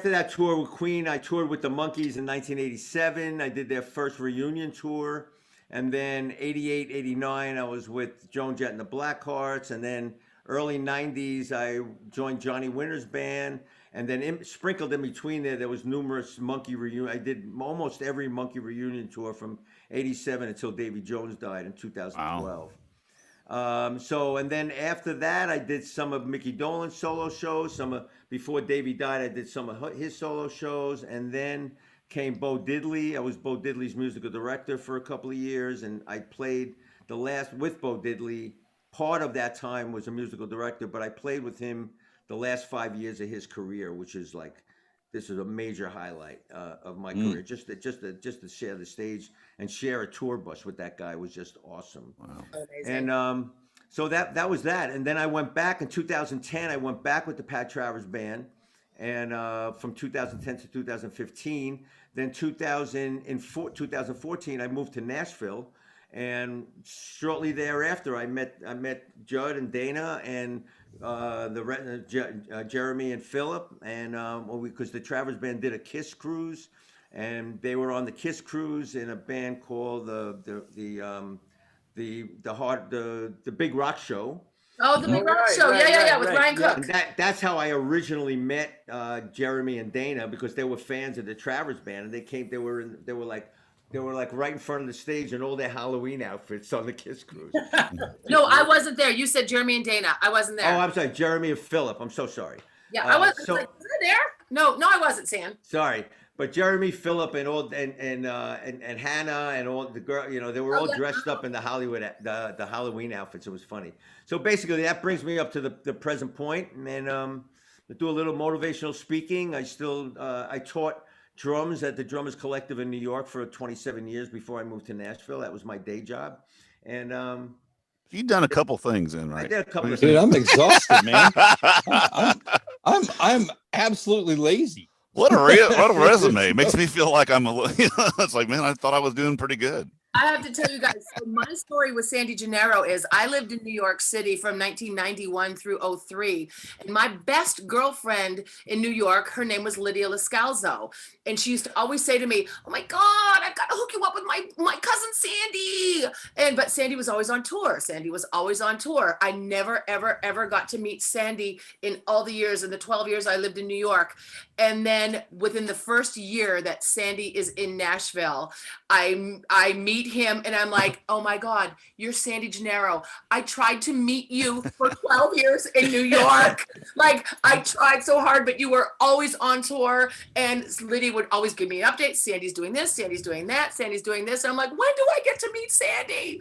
that tour with Queen, I toured with the Monkees in 1987. I did their first reunion tour, and then 88, 89, I was with Joan Jett and the Blackhearts, and then early 90s, I joined Johnny Winter's band. And then sprinkled in between there was numerous Monkee reunions. I did almost every Monkee reunion tour from 87 until Davy Jones died in 2012. And then after that, I did some of Mickey Dolenz solo shows. Before Davey died, I did some of his solo shows, and then came Bo Diddley. I was Bo Diddley's musical director for a couple of years, and I played with Bo Diddley. Part of that time was a musical director, but I played with him the last 5 years of his career, which is like, this is a major highlight of my career. Just to share the stage and share a tour bus with that guy was just awesome. Wow. Amazing. And so that was that. And then I went back in 2010. I went back with the Pat Travers Band, and from 2010 to 2015. Then 2014, I moved to Nashville, and shortly thereafter, I met Judd and Dana and Jeremy and Philip, and because the Travers Band did a Kiss cruise, and they were on the Kiss cruise in a band called the Big Rock Show. Oh, the Big Rock Show. Yeah, with Ryan Cook. And that's how I originally met Jeremy and Dana, because they were fans of the Travers Band, and they were like right in front of the stage in all their Halloween outfits on the Kiss cruise. No, I wasn't there. You said Jeremy and Dana. I wasn't there. Oh, I'm sorry, Jeremy and Philip. I'm so sorry. Yeah, I wasn't. Was I there? No, I wasn't, Sam. Sorry. But Jeremy, Philip, and Hannah and all the girl, they were all dressed up in the the Halloween outfits. It was funny. So basically, that brings me up to the present point, and to do a little motivational speaking. I taught drums at the Drummers Collective in New York for 27 years before I moved to Nashville. That was my day job, and you've done a couple things, then, right? I did a couple of Dude, things. I'm exhausted, man. I'm absolutely lazy. What a resume. Makes me feel like it's like, man, I thought I was doing pretty good. I have to tell you guys, so my story with Sandy Gennaro is I lived in New York City from 1991 through 03. And my best girlfriend in New York, her name was Lydia Lascalzo. And she used to always say to me, oh my God, I've got to hook you up with my cousin Sandy. But Sandy was always on tour. I never, ever, ever got to meet Sandy in all the years, in the 12 years I lived in New York. And then within the first year that Sandy is in Nashville, I meet him and I'm like, oh my God, you're Sandy Gennaro. I tried to meet you for 12 years in New York. Like, I tried so hard, but you were always on tour. And Lydia would always give me an update. Sandy's doing this, Sandy's doing that, Sandy's doing this. And I'm like, when do I get to meet Sandy?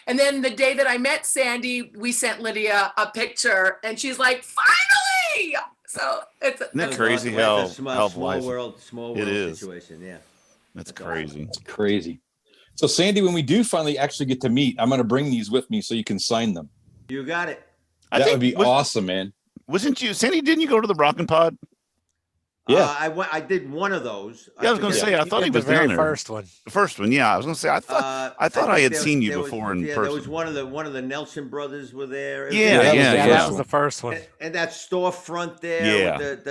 And then the day that I met Sandy, we sent Lydia a picture and she's like, finally. So Isn't that crazy how small world situation. Yeah. That's crazy. It's crazy. So Sandy, when we do finally actually get to meet, I'm going to bring these with me so you can sign them. You got it. That would be awesome, man. Wasn't you, Sandy? Didn't you go to the Rockin' Pod? Yeah, I did one of those. Yeah, I was going to say, I thought he was the very down there. first one. The first one, yeah. I was going to say, I thought I had seen you before in person. There was one of the Nelson brothers were there. That was the first one. And that storefront there. Yeah. With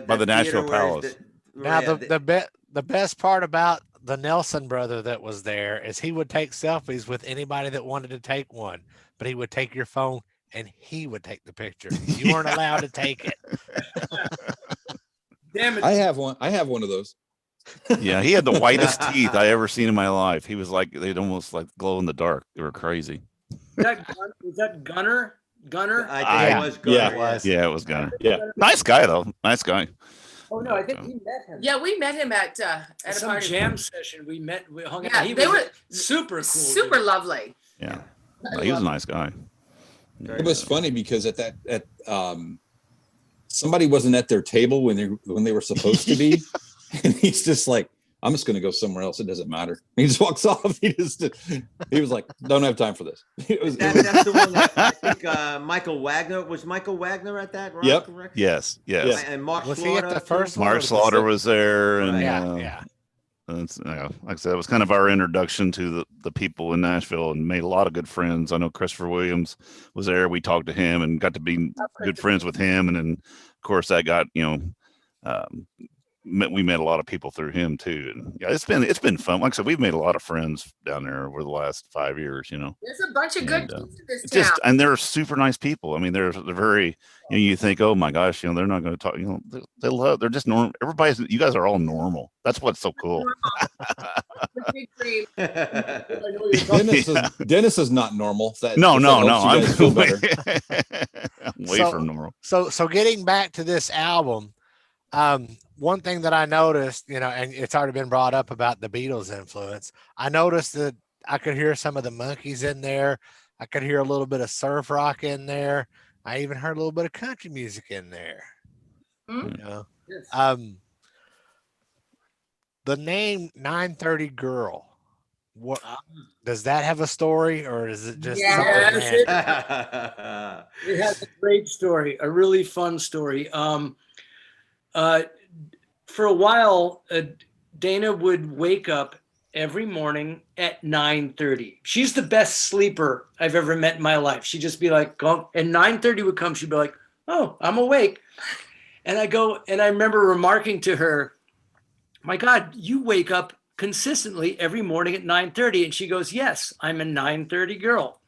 by the National Palace. Now the best part about the Nelson brother that was there is he would take selfies with anybody that wanted to take one, but he would take your phone and he would take the picture. You weren't allowed to take it. Damn it. I have one of those. Yeah, he had the whitest teeth I ever seen in my life. He was like, they'd almost like glow in the dark. They were crazy. Was that Gunner? I think it was Gunner. Yeah, it was Gunner. Yeah. Nice guy, though. Nice guy. Oh no, I think we met him. Yeah, we met him at a some party. jam session. We hung out. Yeah, they were super cool. super lovely. Yeah, he was a nice guy. It was funny because somebody wasn't at their table when they were supposed to be, and he's just like, I'm just going to go somewhere else. It doesn't matter. And he just walks off. He was like, don't have time for this. That's the one that I think Michael Wagner was. Michael Wagner at that? Yep. Correct? Yes. And Mark Was Slaughter. he at the first one? Mark Slaughter was there, and Yeah. It's, like I said, it was kind of our introduction to the people in Nashville, and made a lot of good friends. I know Christopher Williams was there. We talked to him and got to be good friends with him, and then of course that got we met a lot of people through him too, and yeah, it's been fun. Like I said, we've made a lot of friends down there over the last 5 years. There's a bunch of good kids in this town. And they're super nice people. I mean, they're very. You think, oh my gosh, they're not going to talk. They're just normal. You guys are all normal. That's what's so cool. Dennis is not normal. No. I'm feel better. Way from normal. So getting back to this album, one thing that I noticed, and it's already been brought up about the Beatles influence. I noticed that I could hear some of the Monkees in there. I could hear a little bit of surf rock in there. I even heard a little bit of country music in there. Mm-hmm. Yes. The name 930 Girl. What does that have a story, or is it just something? It has a great story, a really fun story. For a while, Dana would wake up every morning at 9:30. She's the best sleeper I've ever met in my life. She'd just be like, go, and 9:30 would come. She'd be like, oh, I'm awake. And I remember remarking to her, my God, you wake up consistently every morning at 9:30. And she goes, yes, I'm a 9:30 girl.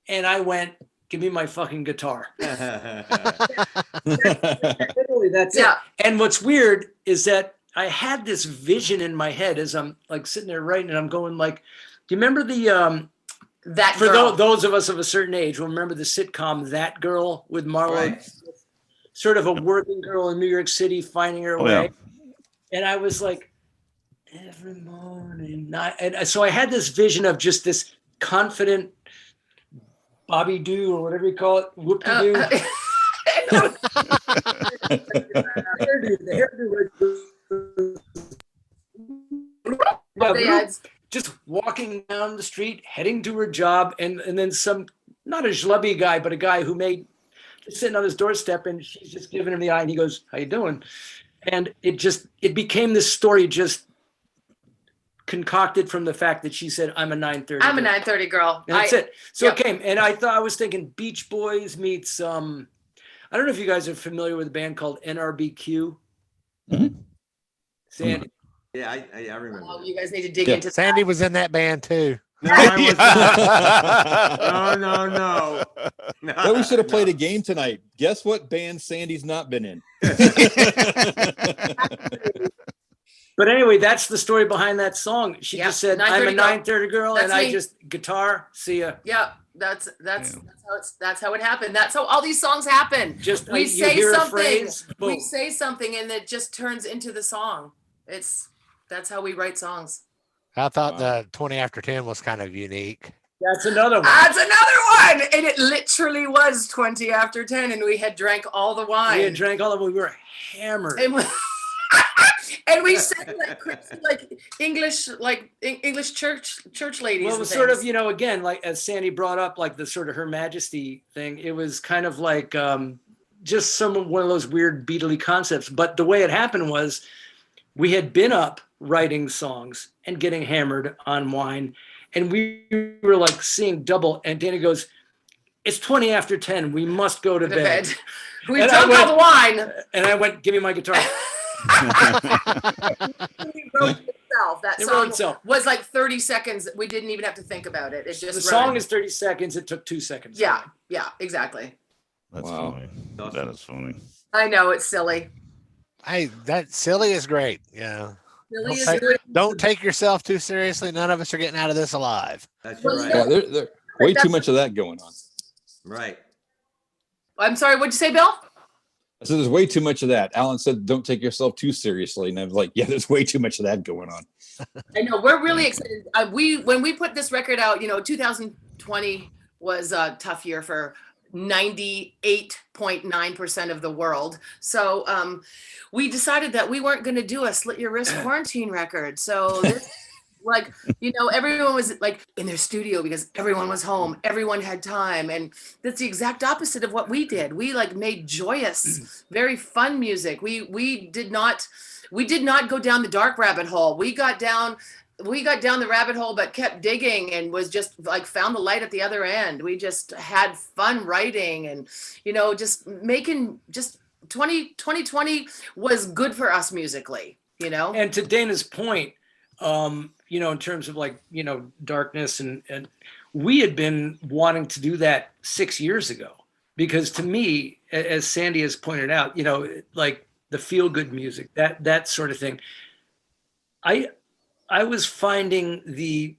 And I went, give me my fucking guitar. Literally, that's it. And what's weird is that I had this vision in my head as I'm like sitting there writing, and I'm going like, do you remember the That for Girl? those of us of a certain age will remember the sitcom That Girl with Marla, Right. sort of a working girl in New York City finding her way. And I was like, every morning, and so I had this vision of just this confident Bobby Doo or whatever you call it, whoop-de-doo. Just walking down the street, heading to her job, and then some, not a schlubby guy, but a guy who sitting on his doorstep, and she's just giving him the eye, and he goes, how you doing? And it became this story just concocted from the fact that she said, I'm a 9:30. I'm a 9:30 girl. And that's it. So it came, and I was thinking Beach Boys meets, I don't know if you guys are familiar with a band called NRBQ. Mm-hmm. Sandy. Yeah, I remember. Oh, you guys need to dig into that. Sandy was in that band too. No, I was not. No. Well, we should have played a game tonight. Guess what band Sandy's not been in? But anyway, that's the story behind that song. She just said, I'm a 9:30 girl, and I just guitar, see ya. Yeah, that's how it happened. That's how all these songs happen. Just we say something, we say something, and it just turns into the song. That's how we write songs. I thought the 20 after 10 was kind of unique. That's another one. That's another one. And it literally was 20 after 10, and we had drank all the wine. We had drank all the wine. We were hammered. And we sang like English church ladies. Well, it was sort of, again, like as Sandy brought up, like the sort of Her Majesty thing. It was kind of like just one of those weird Beatley concepts. But the way it happened was we had been up writing songs and getting hammered on wine, and we were like seeing double. And Dana goes, "It's 20 after 10. We must go to bed." We drunk all the wine. And I went, "Give me my guitar." It wrote itself. That song was like 30 seconds. We didn't even have to think about it. It just the song is 30 seconds. It took 2 seconds. Yeah, exactly. That's funny. That is funny. I know, it's silly. Hey, that silly is great. Yeah. Don't take yourself too seriously. None of us are getting out of this alive. That's right. Yeah, there's way too much of that going on. Right. I'm sorry, what'd you say, Bill? I said there's way too much of that. Alan said, don't take yourself too seriously. And I was like, yeah, there's way too much of that going on. I know, we're really excited. When we put this record out, 2020 was a tough year for 98.9% of the world. So we decided that we weren't going to do a Slit Your Wrist quarantine record. So this, everyone was like in their studio because everyone was home. Everyone had time. And that's the exact opposite of what we did. We made joyous, very fun music. We did not go down the dark rabbit hole. We got down the rabbit hole, but kept digging and was just found the light at the other end. We just had fun writing and, just making just 2020 was good for us musically, you know. And to Dana's point, you know, in terms of like, you know, darkness and we had been wanting to do that 6 years ago, because to me, as Sandy has pointed out, you know, like the feel good music, that sort of thing. I was finding the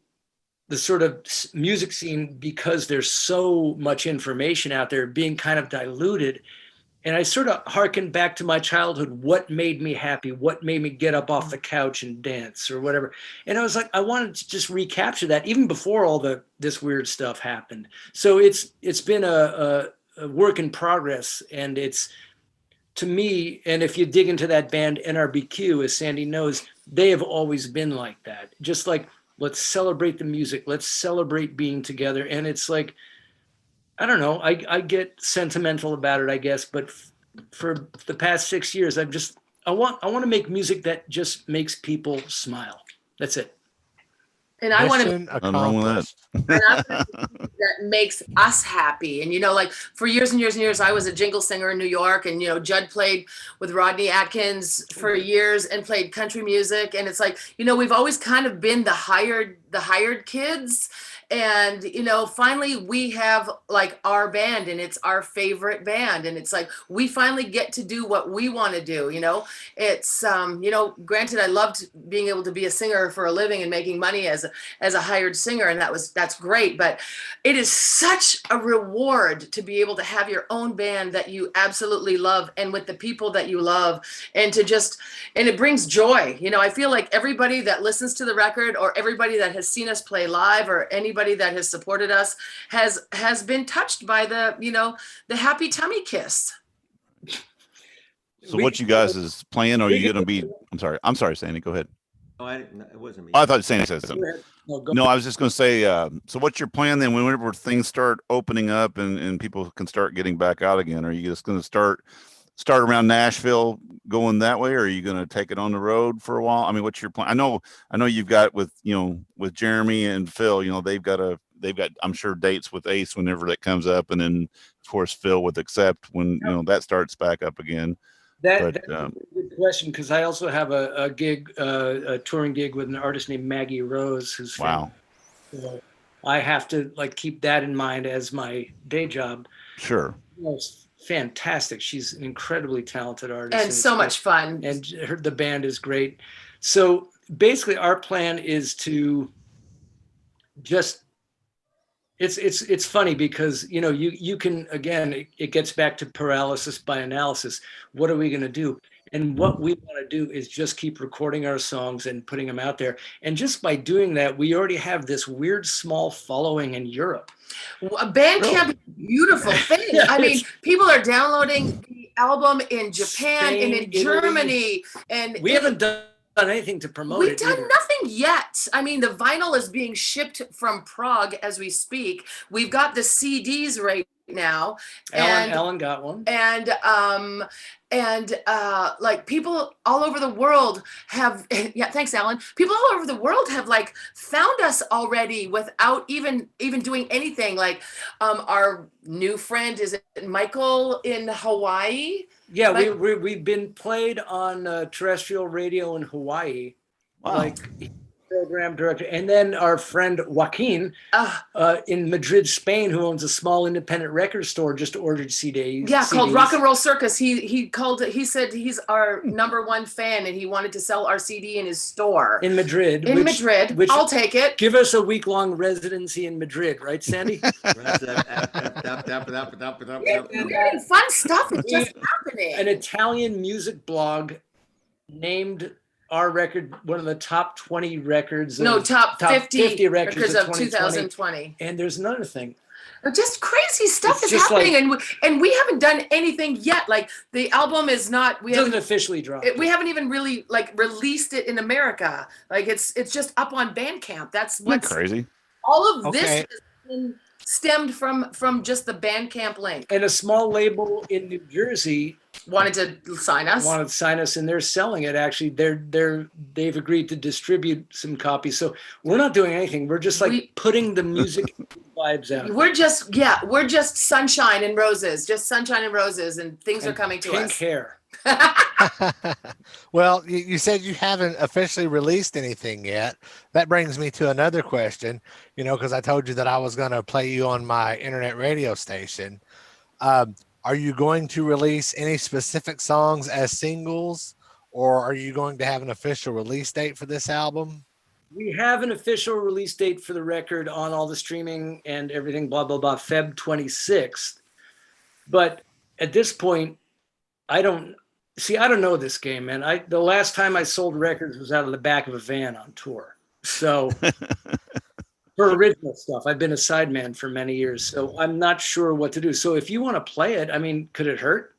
sort of music scene, because there's so much information out there, being kind of diluted. And I sort of hearkened back to my childhood. What made me happy? What made me get up off the couch and dance or whatever? And I was like, I wanted to just recapture that even before all this weird stuff happened. So it's been a work in progress, and it's, to me, and if you dig into that band NRBQ, as Sandy knows, they have always been like that. Just like, let's celebrate the music. Let's celebrate being together. And it's like, I don't know, I get sentimental about it, I guess. But for the past 6 years, I want to make music that just makes people smile. That's it. And I want to that makes us happy. And, you know, like for years and years and years, I was a jingle singer in New York, and, you know, Judd played with Rodney Atkins for years and played country music. And it's like, you know, we've always kind of been the hired kids. And, you know, finally we have like our band, and it's our favorite band. And it's like, we finally get to do what we want to do. You know, it's, you know, granted, I loved being able to be a singer for a living and making money as a hired singer. And that's great. But it is such a reward to be able to have your own band that you absolutely love, and with the people that you love, and it brings joy. You know, I feel like everybody that listens to the record, or everybody that has seen us play live, or anybody that has supported us has been touched by the, you know, the happy tummy kiss. So what you guys is playing? Are you going to be? I'm sorry, Sandy. Go ahead. No, it wasn't me. I thought Sandy said something. No, I was just going to say. So what's your plan then? Whenever things start opening up and people can start getting back out again, are you just going to start around Nashville going that way, or are you going to take it on the road for a while? I mean, what's your plan? I know you've got with Jeremy and Phil, you know, they've got I'm sure dates with Ace whenever that comes up, and then of course Phil with Accept when you know that starts back up again. That's a good question, because I also have a gig, a touring gig with an artist named Maggie Rose, who's wow. So I have to like keep that in mind as my day job. Sure. Fantastic. She's an incredibly talented artist, and so much fun. And the band is great. So basically, our plan is to just. It's funny because, you know, you can, again, it gets back to paralysis by analysis. What are we going to do? And what we want to do is just keep recording our songs and putting them out there. And just by doing that, we already have this weird small following in Europe. Bandcamp is a beautiful thing. Yeah, I mean, people are downloading the album in Japan, Spain, and in Germany, and we haven't done anything to promote it. We've done nothing yet. I mean, the vinyl is being shipped from Prague as we speak. We've got the CDs right now. Alan got one. And like people all over the world have, yeah, thanks, Alan. People all over the world have like found us already without even doing anything. Like our new friend, is it Michael in Hawaii? Yeah, we've been played on terrestrial radio in Hawaii. Wow. Like program director, and then our friend Joaquin in Madrid, Spain, who owns a small independent record store, just ordered CDs. Yeah, called Rock and Roll Circus. He said he's our #1 fan, and he wanted to sell our CD in his store in Madrid. Which I'll take it. Give us a week-long residency in Madrid, right, Sandy? Fun stuff is just happening. An Italian music blog named our record one of the top 20 records. Top 50 records of 2020. And there's another thing. Just crazy stuff is happening, like, and we haven't done anything yet. Like the album is not. It doesn't officially drop. We haven't even really like released it in America. Like it's just up on Bandcamp. That's what's crazy. All of this has been stemmed from just the Bandcamp link. And a small label in New Jersey wanted to sign us. Wanted to sign us, and they're selling it. Actually, they've agreed to distribute some copies. So we're not doing anything. We're just like putting the music vibes out. We're just sunshine and roses, and things are coming to pink us. Hair. Well, you said you haven't officially released anything yet. That brings me to another question, because I told you that I was going to play you on my internet radio station. Are you going to release any specific songs as singles, or are you going to have an official release date for this album? We have an official release date for the record on all the streaming and everything, blah, blah, blah, Feb 26th. But at this point, I don't know this game, man. The last time I sold records was out of the back of a van on tour. So for original stuff, I've been a sideman for many years, so I'm not sure what to do. So if you want to play it, I mean, could it hurt?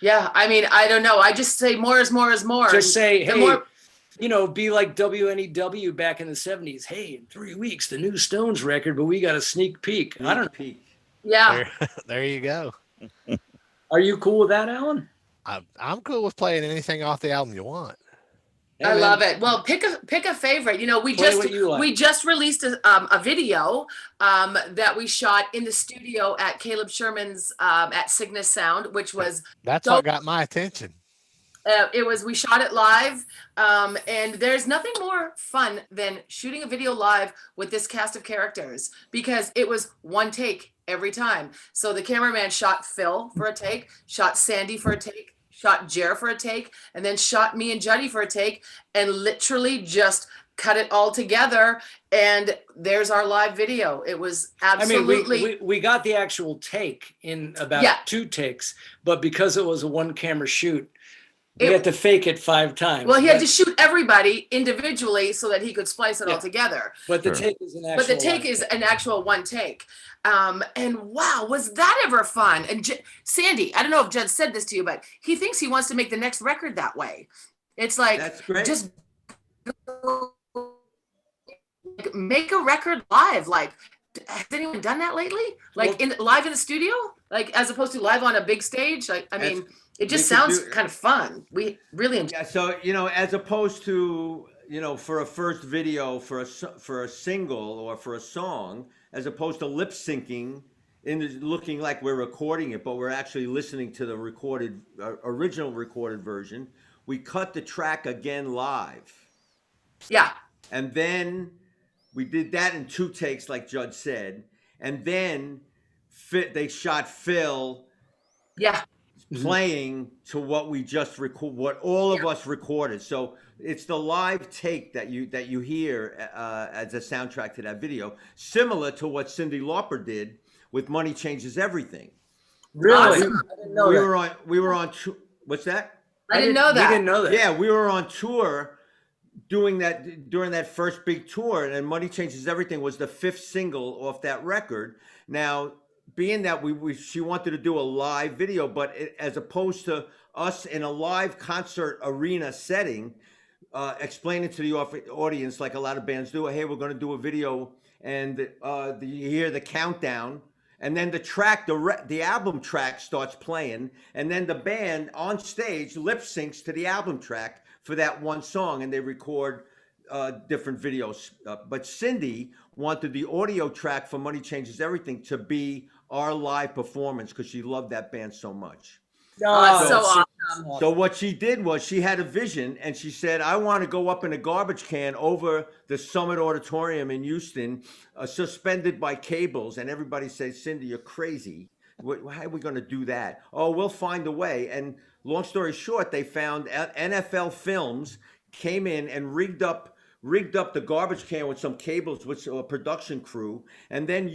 Yeah, I mean, I don't know. I just say more is more is more. Just say, hey, be like WNEW back in the 70s. Hey, in 3 weeks, the new Stones record, but we got a sneak peek. I don't know. Yeah. There you go. Are you cool with that, Alan? I'm cool with playing anything off the album you want. I love it. Well, pick a favorite. We just released a video that we shot in the studio at Caleb Sherman's at Cygnus Sound, which was that's what got my attention. We shot it live, and there's nothing more fun than shooting a video live with this cast of characters, because it was one take every time. So the cameraman shot Phil for a take, shot Sandy for a take, shot Jer for a take, and then shot me and Juddy for a take, and literally just cut it all together. And there's our live video. It was absolutely. I mean, we got the actual take in about 2 takes, but because it was a 1-camera shoot, we had to fake it 5 times. Well, he had to shoot everybody individually so that he could splice it all together. But the take is an actual one take. And wow, was that ever fun? And Sandy, I don't know if Judd said this to you, but he thinks he wants to make the next record that way. It's like, that's great. Just make a record live. Like, has anyone done that lately? Like live in the studio? Like, as opposed to live on a big stage? Like, I mean, it just sounds kind of fun. We really enjoy. Yeah, so as opposed to for a first video for a single or for a song, as opposed to lip syncing looking like we're recording it, but we're actually listening to the original recorded version. We cut the track again live. Yeah. And then we did that in 2 takes, like Judd said, and then they shot Phil. Yeah. Playing to what we just what all of us recorded. So it's the live take that you hear as a soundtrack to that video, similar to what Cyndi Lauper did with "Money Changes Everything." Really? I didn't know that. We were on. What's that? I didn't know that. We didn't know that. Yeah, we were on tour doing that during that first big tour, and "Money Changes Everything" was the 5th single off that record. Now, being that she wanted to do a live video, but as opposed to us in a live concert arena setting, explaining to the audience like a lot of bands do, hey, we're going to do a video, and you hear the countdown, and then the album track starts playing, and then the band on stage lip syncs to the album track for that one song, and they record different videos. But Cyndi wanted the audio track for "Money Changes Everything" to be our live performance because she loved that band so much. So awesome. So what she did was she had a vision, and she said, I want to go up in a garbage can over the Summit Auditorium in Houston, suspended by cables. And everybody says, Cyndi, you're crazy. How are we going to do that? Oh, we'll find a way. And long story short, they found NFL Films came in and rigged up the garbage can with some cables with a production crew, and then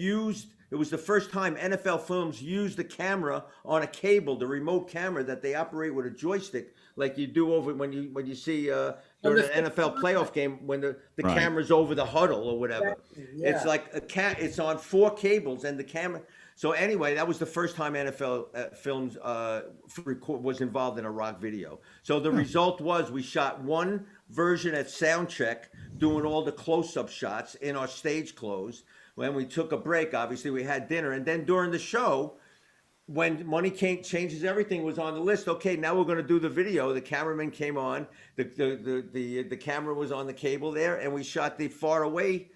it was the first time NFL Films used the camera on a cable, the remote camera that they operate with a joystick, like you do over when you see during an NFL playoff game when the camera's over the huddle or whatever. Yeah. It's like it's on 4 cables and the camera. So anyway, that was the first time NFL Films was involved in a rock video. So the result was we shot one version at soundcheck, doing all the close-up shots in our stage clothes. When we took a break, obviously we had dinner, and then during the show, when Money Changes Everything was on the list, okay, now we're going to do the video. The cameraman came on, the camera was on the cable there, and we shot the far away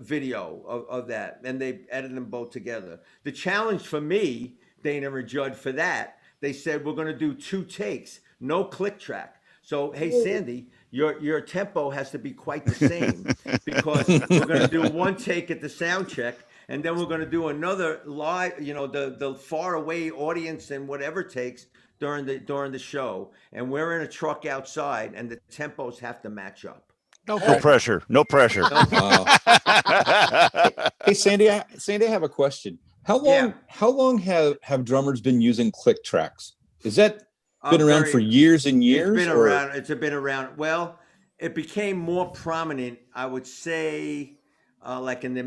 video of that, and they edited them both together. The challenge for me, Dana and Judd, for that, they said we're going to do 2 takes, no click track. So, hey, Sandy, your tempo has to be quite the same because we're going to do 1 take at the sound check, and then we're going to do another live, the far away audience and whatever takes during the show. And we're in a truck outside, and the tempos have to match up. No pressure. No pressure. Hey, Sandy, I have a question. How long have drummers been using click tracks? Is that been around for years and years? It's been around. Well, it became more prominent, I would say, like in the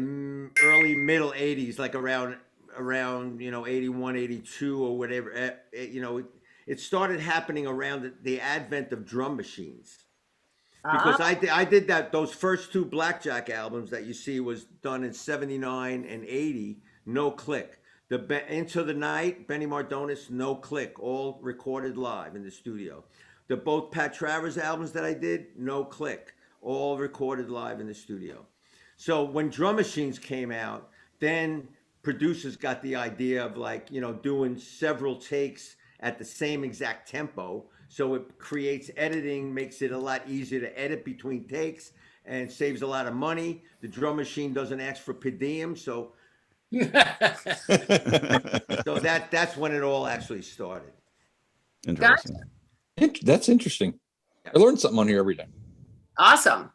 early middle 80s, like around 81, 82 or whatever. It started happening around the advent of drum machines. Because I did those first 2 Blackjack albums that you see was done in 79 and 80, no click. Into the Night, Benny Mardones, no click, all recorded live in the studio. Both Pat Travers albums that I did, no click, all recorded live in the studio. So when drum machines came out, then producers got the idea of doing several takes at the same exact tempo. So it creates editing, makes it a lot easier to edit between takes, and saves a lot of money. The drum machine doesn't ask for per diem, so that's when it all actually started. Interesting. That's interesting. I learn something on here every day. Awesome.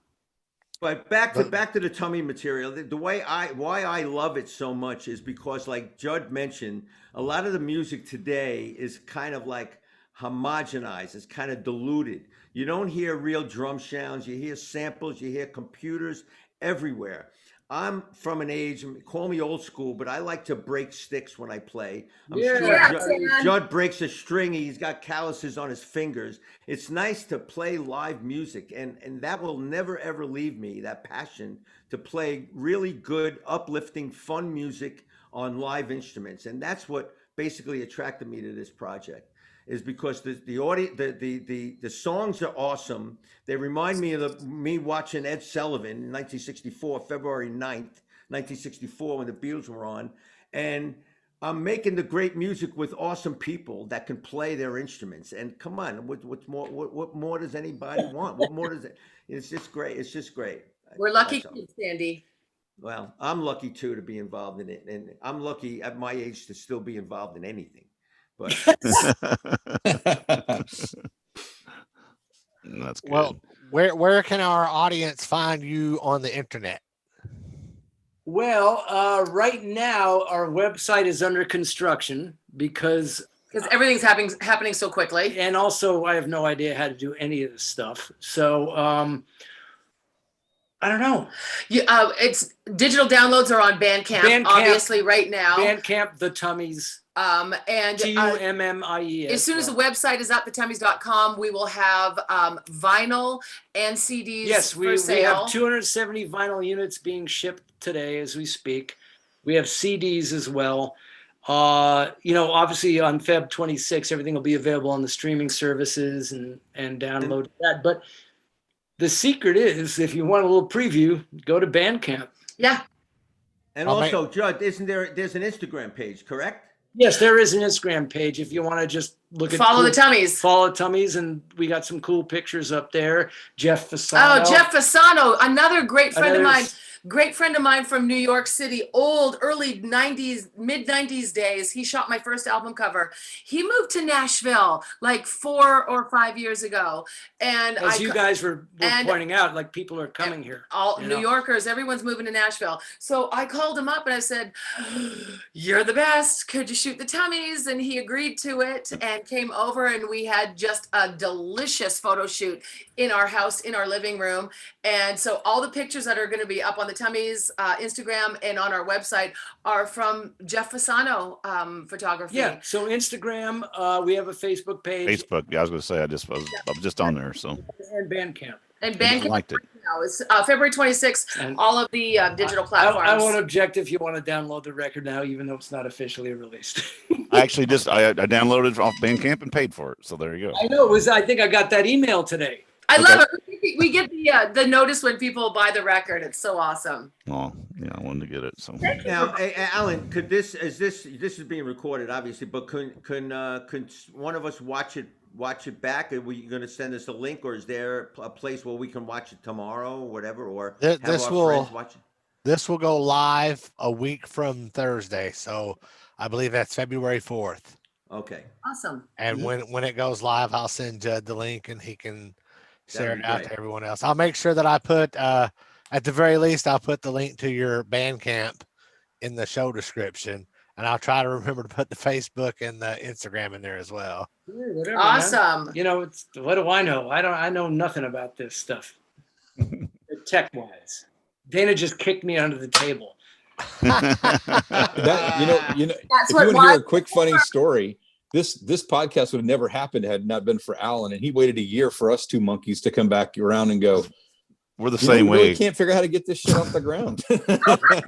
But back to the Tummy material. The why I love it so much is because, like Judd mentioned, a lot of the music today is kind of like homogenized. It's kind of diluted. You don't hear real drum sounds. You hear samples. You hear computers everywhere. I'm from an age, call me old school, but I like to break sticks when I play. I'm sure Judd breaks a string. He's got calluses on his fingers. It's nice to play live music, and that will never, ever leave me, that passion to play really good, uplifting, fun music on live instruments. And that's what basically attracted me to this project, is because the songs are awesome. They remind me of me watching Ed Sullivan in 1964, February 9th, 1964, when the Beatles were on. And I'm making the great music with awesome people that can play their instruments. And come on, what more does anybody want? What more does it? It's just great. It's just great. We're lucky, Sandy. Well, I'm lucky too to be involved in it, and I'm lucky at my age to still be involved in anything. But that's good. Well, where can our audience find you on the internet? Well, right now our website is under construction because everything's happening so quickly, and also I have no idea how to do any of this stuff. So I don't know. It's digital downloads are on Bandcamp, obviously right now. Bandcamp, the Tummies. And Tummies. As soon as the website is up, thetummies.com, we will have vinyl and CDs. Yes, for sale. We have 270 vinyl units being shipped today as we speak. We have CDs as well. Obviously on Feb 26, everything will be available on the streaming services and download that. But the secret is, if you want a little preview, go to Bandcamp. Yeah. And also, Judd, there's an Instagram page, correct? Yes, there is an Instagram page if you want to just follow the Tummies. Follow Tummies, and we got some cool pictures up there. Jeff Fasano. Oh, Jeff Fasano, another great friend of mine. Great friend of mine from New York City, early 90s, mid 90s days. He shot my first album cover. He moved to Nashville like 4 or 5 years ago. And as you guys were pointing out, like people are coming here. All New Yorkers, everyone's moving to Nashville. So I called him up and I said, "You're the best. Could you shoot the Tummies?" And he agreed to it and came over, and we had just a delicious photo shoot in our house, in our living room. And so all the pictures that are going to be up on the Tummies Instagram and on our website are from Jeff Fasano photography. Yeah. So Instagram, we have a Facebook page. Facebook. Yeah, I was going to say I was just on there. So and Bandcamp. And Bandcamp. Liked it. now. It's February 26th. And all of the digital platforms. I won't object if you want to download the record now, even though it's not officially released. I actually I downloaded it off Bandcamp and paid for it. So there you go. I know. I think I got that email today. I love it. We get the notice when people buy the record. It's so awesome. Oh, yeah, I wanted to get it. So now, Alan, could this is being recorded, obviously, but could one of us watch it back? Are we going to send us a link, or is there a place where we can watch it tomorrow or whatever, or have our friends watch it? This will go live a week from Thursday, so I believe that's February 4th. Okay. Awesome. And when it goes live, I'll send Judd the link, and he can share it out to everyone else. I'll make sure that I put, at the very least, I'll put the link to your Bandcamp in the show description, and I'll try to remember to put the Facebook and the Instagram in there as well. Whatever, awesome. Man. You know, what do I know? I know nothing about this stuff, tech wise. Dana just kicked me under the table. You know, if you want to hear a quick funny story, this podcast would have never happened had it not been for Alan, and he waited a year for us two monkeys to come back around and go, we're the same way. We can't figure out how to get this shit off the ground.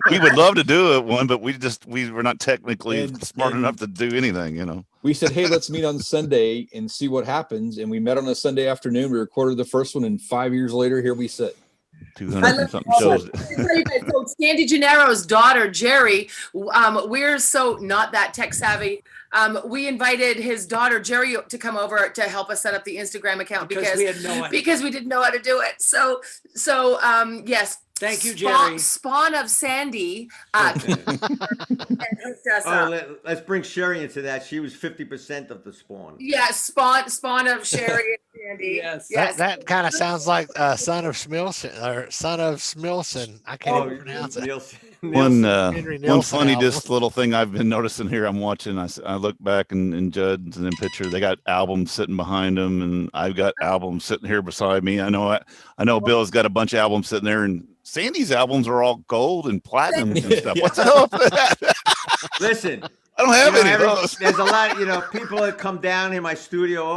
We would love to do it one, but we were not technically smart enough to do anything, you know. We said, hey, let's meet on Sunday and see what happens. And we met on a Sunday afternoon. We recorded the first one, and 5 years later, here we sit. 200 and something shows. So Sandy Gennaro's daughter, Jerry, we're so not that tech savvy. We invited his daughter, Jerry, to come over to help us set up the Instagram account because we had no idea. Because we didn't know how to do it. So yes. Thank you, Jerry. Spawn of Sandy. Let's bring Sherry into that. She was 50% of the spawn. Yes, spawn of Sherry and Sandy. Yes. That kind of sounds like son of Schmilson or son of Smilson. I can't even pronounce it. One funny just little thing I've been noticing here. I'm watching. I look back in Judd's and in picture. They got albums sitting behind them, and I've got albums sitting here beside me. I know Bill's got a bunch of albums sitting there, and Sandy's albums are all gold and platinum and stuff. What's up with that? Listen, I don't have any of those. There's a lot, people that come down in my studio.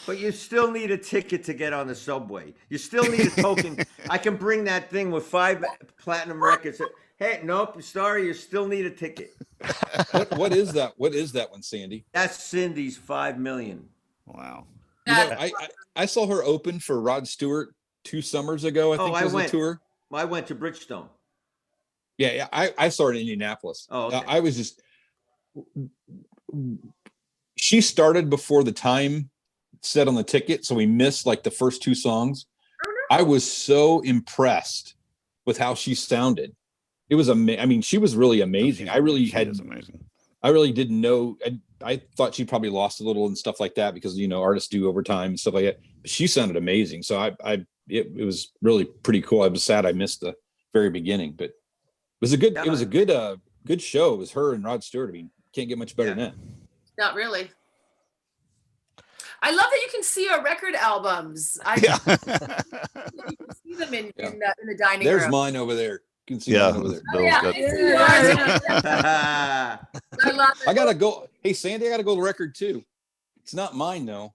But you still need a ticket to get on the subway. You still need a token. I can bring that thing with 5 platinum records. Hey, nope, sorry, you still need a ticket. What is that? What is that one, Sandy? That's Cindy's 5 million. Wow. I saw her open for Rod Stewart 2 summers ago. I think it was a tour. I went to Bridgestone. Yeah. I saw her in Indianapolis. Oh, okay. I was just. She started before the time set on the ticket, so we missed like the first 2 songs. I was so impressed with how she sounded. It was amazing. I mean, she was really amazing. I really didn't know. I thought she probably lost a little and stuff like that because artists do overtime and stuff like that. But she sounded amazing. So it was really pretty cool. I was sad I missed the very beginning, but it was a good good show. It was her and Rod Stewart. I mean, can't get much better than that. Not really. I love that you can see our record albums. You can see them in the dining room. There's mine over there. You can see mine over there. I love it. I gotta go. Hey, Sandy, I gotta go to record too. It's not mine though.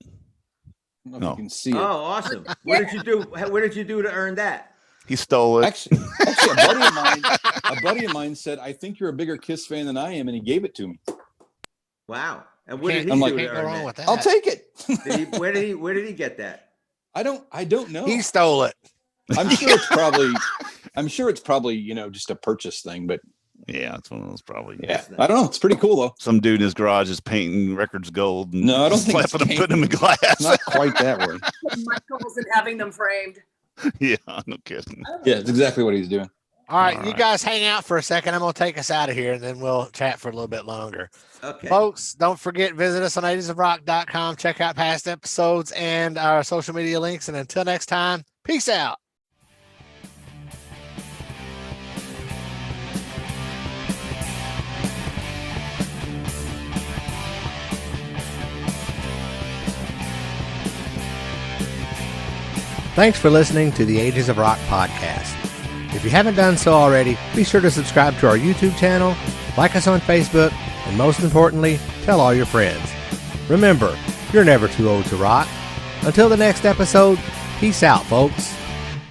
I don't know if you can see it. Oh, awesome! What did you do? What did you do to earn that? He stole it. Actually, a buddy of mine said, "I think you're a bigger Kiss fan than I am," and he gave it to me. Wow! And what did he do to earn that? I'll take it. Where did he get that? I don't know. He stole it. I'm sure it's probably just a purchase thing, but yeah, it's one of those probably. Yeah, I don't know. It's pretty cool though. Some dude in his garage is painting records gold. And no, I don't think putting them in glass. Not quite that way. Michael's and having them framed. Yeah, no kidding. Yeah, it's exactly what he's doing. All right, you guys hang out for a second. I'm going to take us out of here, and then we'll chat for a little bit longer. Okay. Folks, don't forget, visit us on 80sofrock.com. Check out past episodes and our social media links. And until next time, peace out. Thanks for listening to the Ages of Rock podcast. If you haven't done so already, be sure to subscribe to our YouTube channel, like us on Facebook, and most importantly, tell all your friends. Remember, you're never too old to rock. Until the next episode, peace out, folks.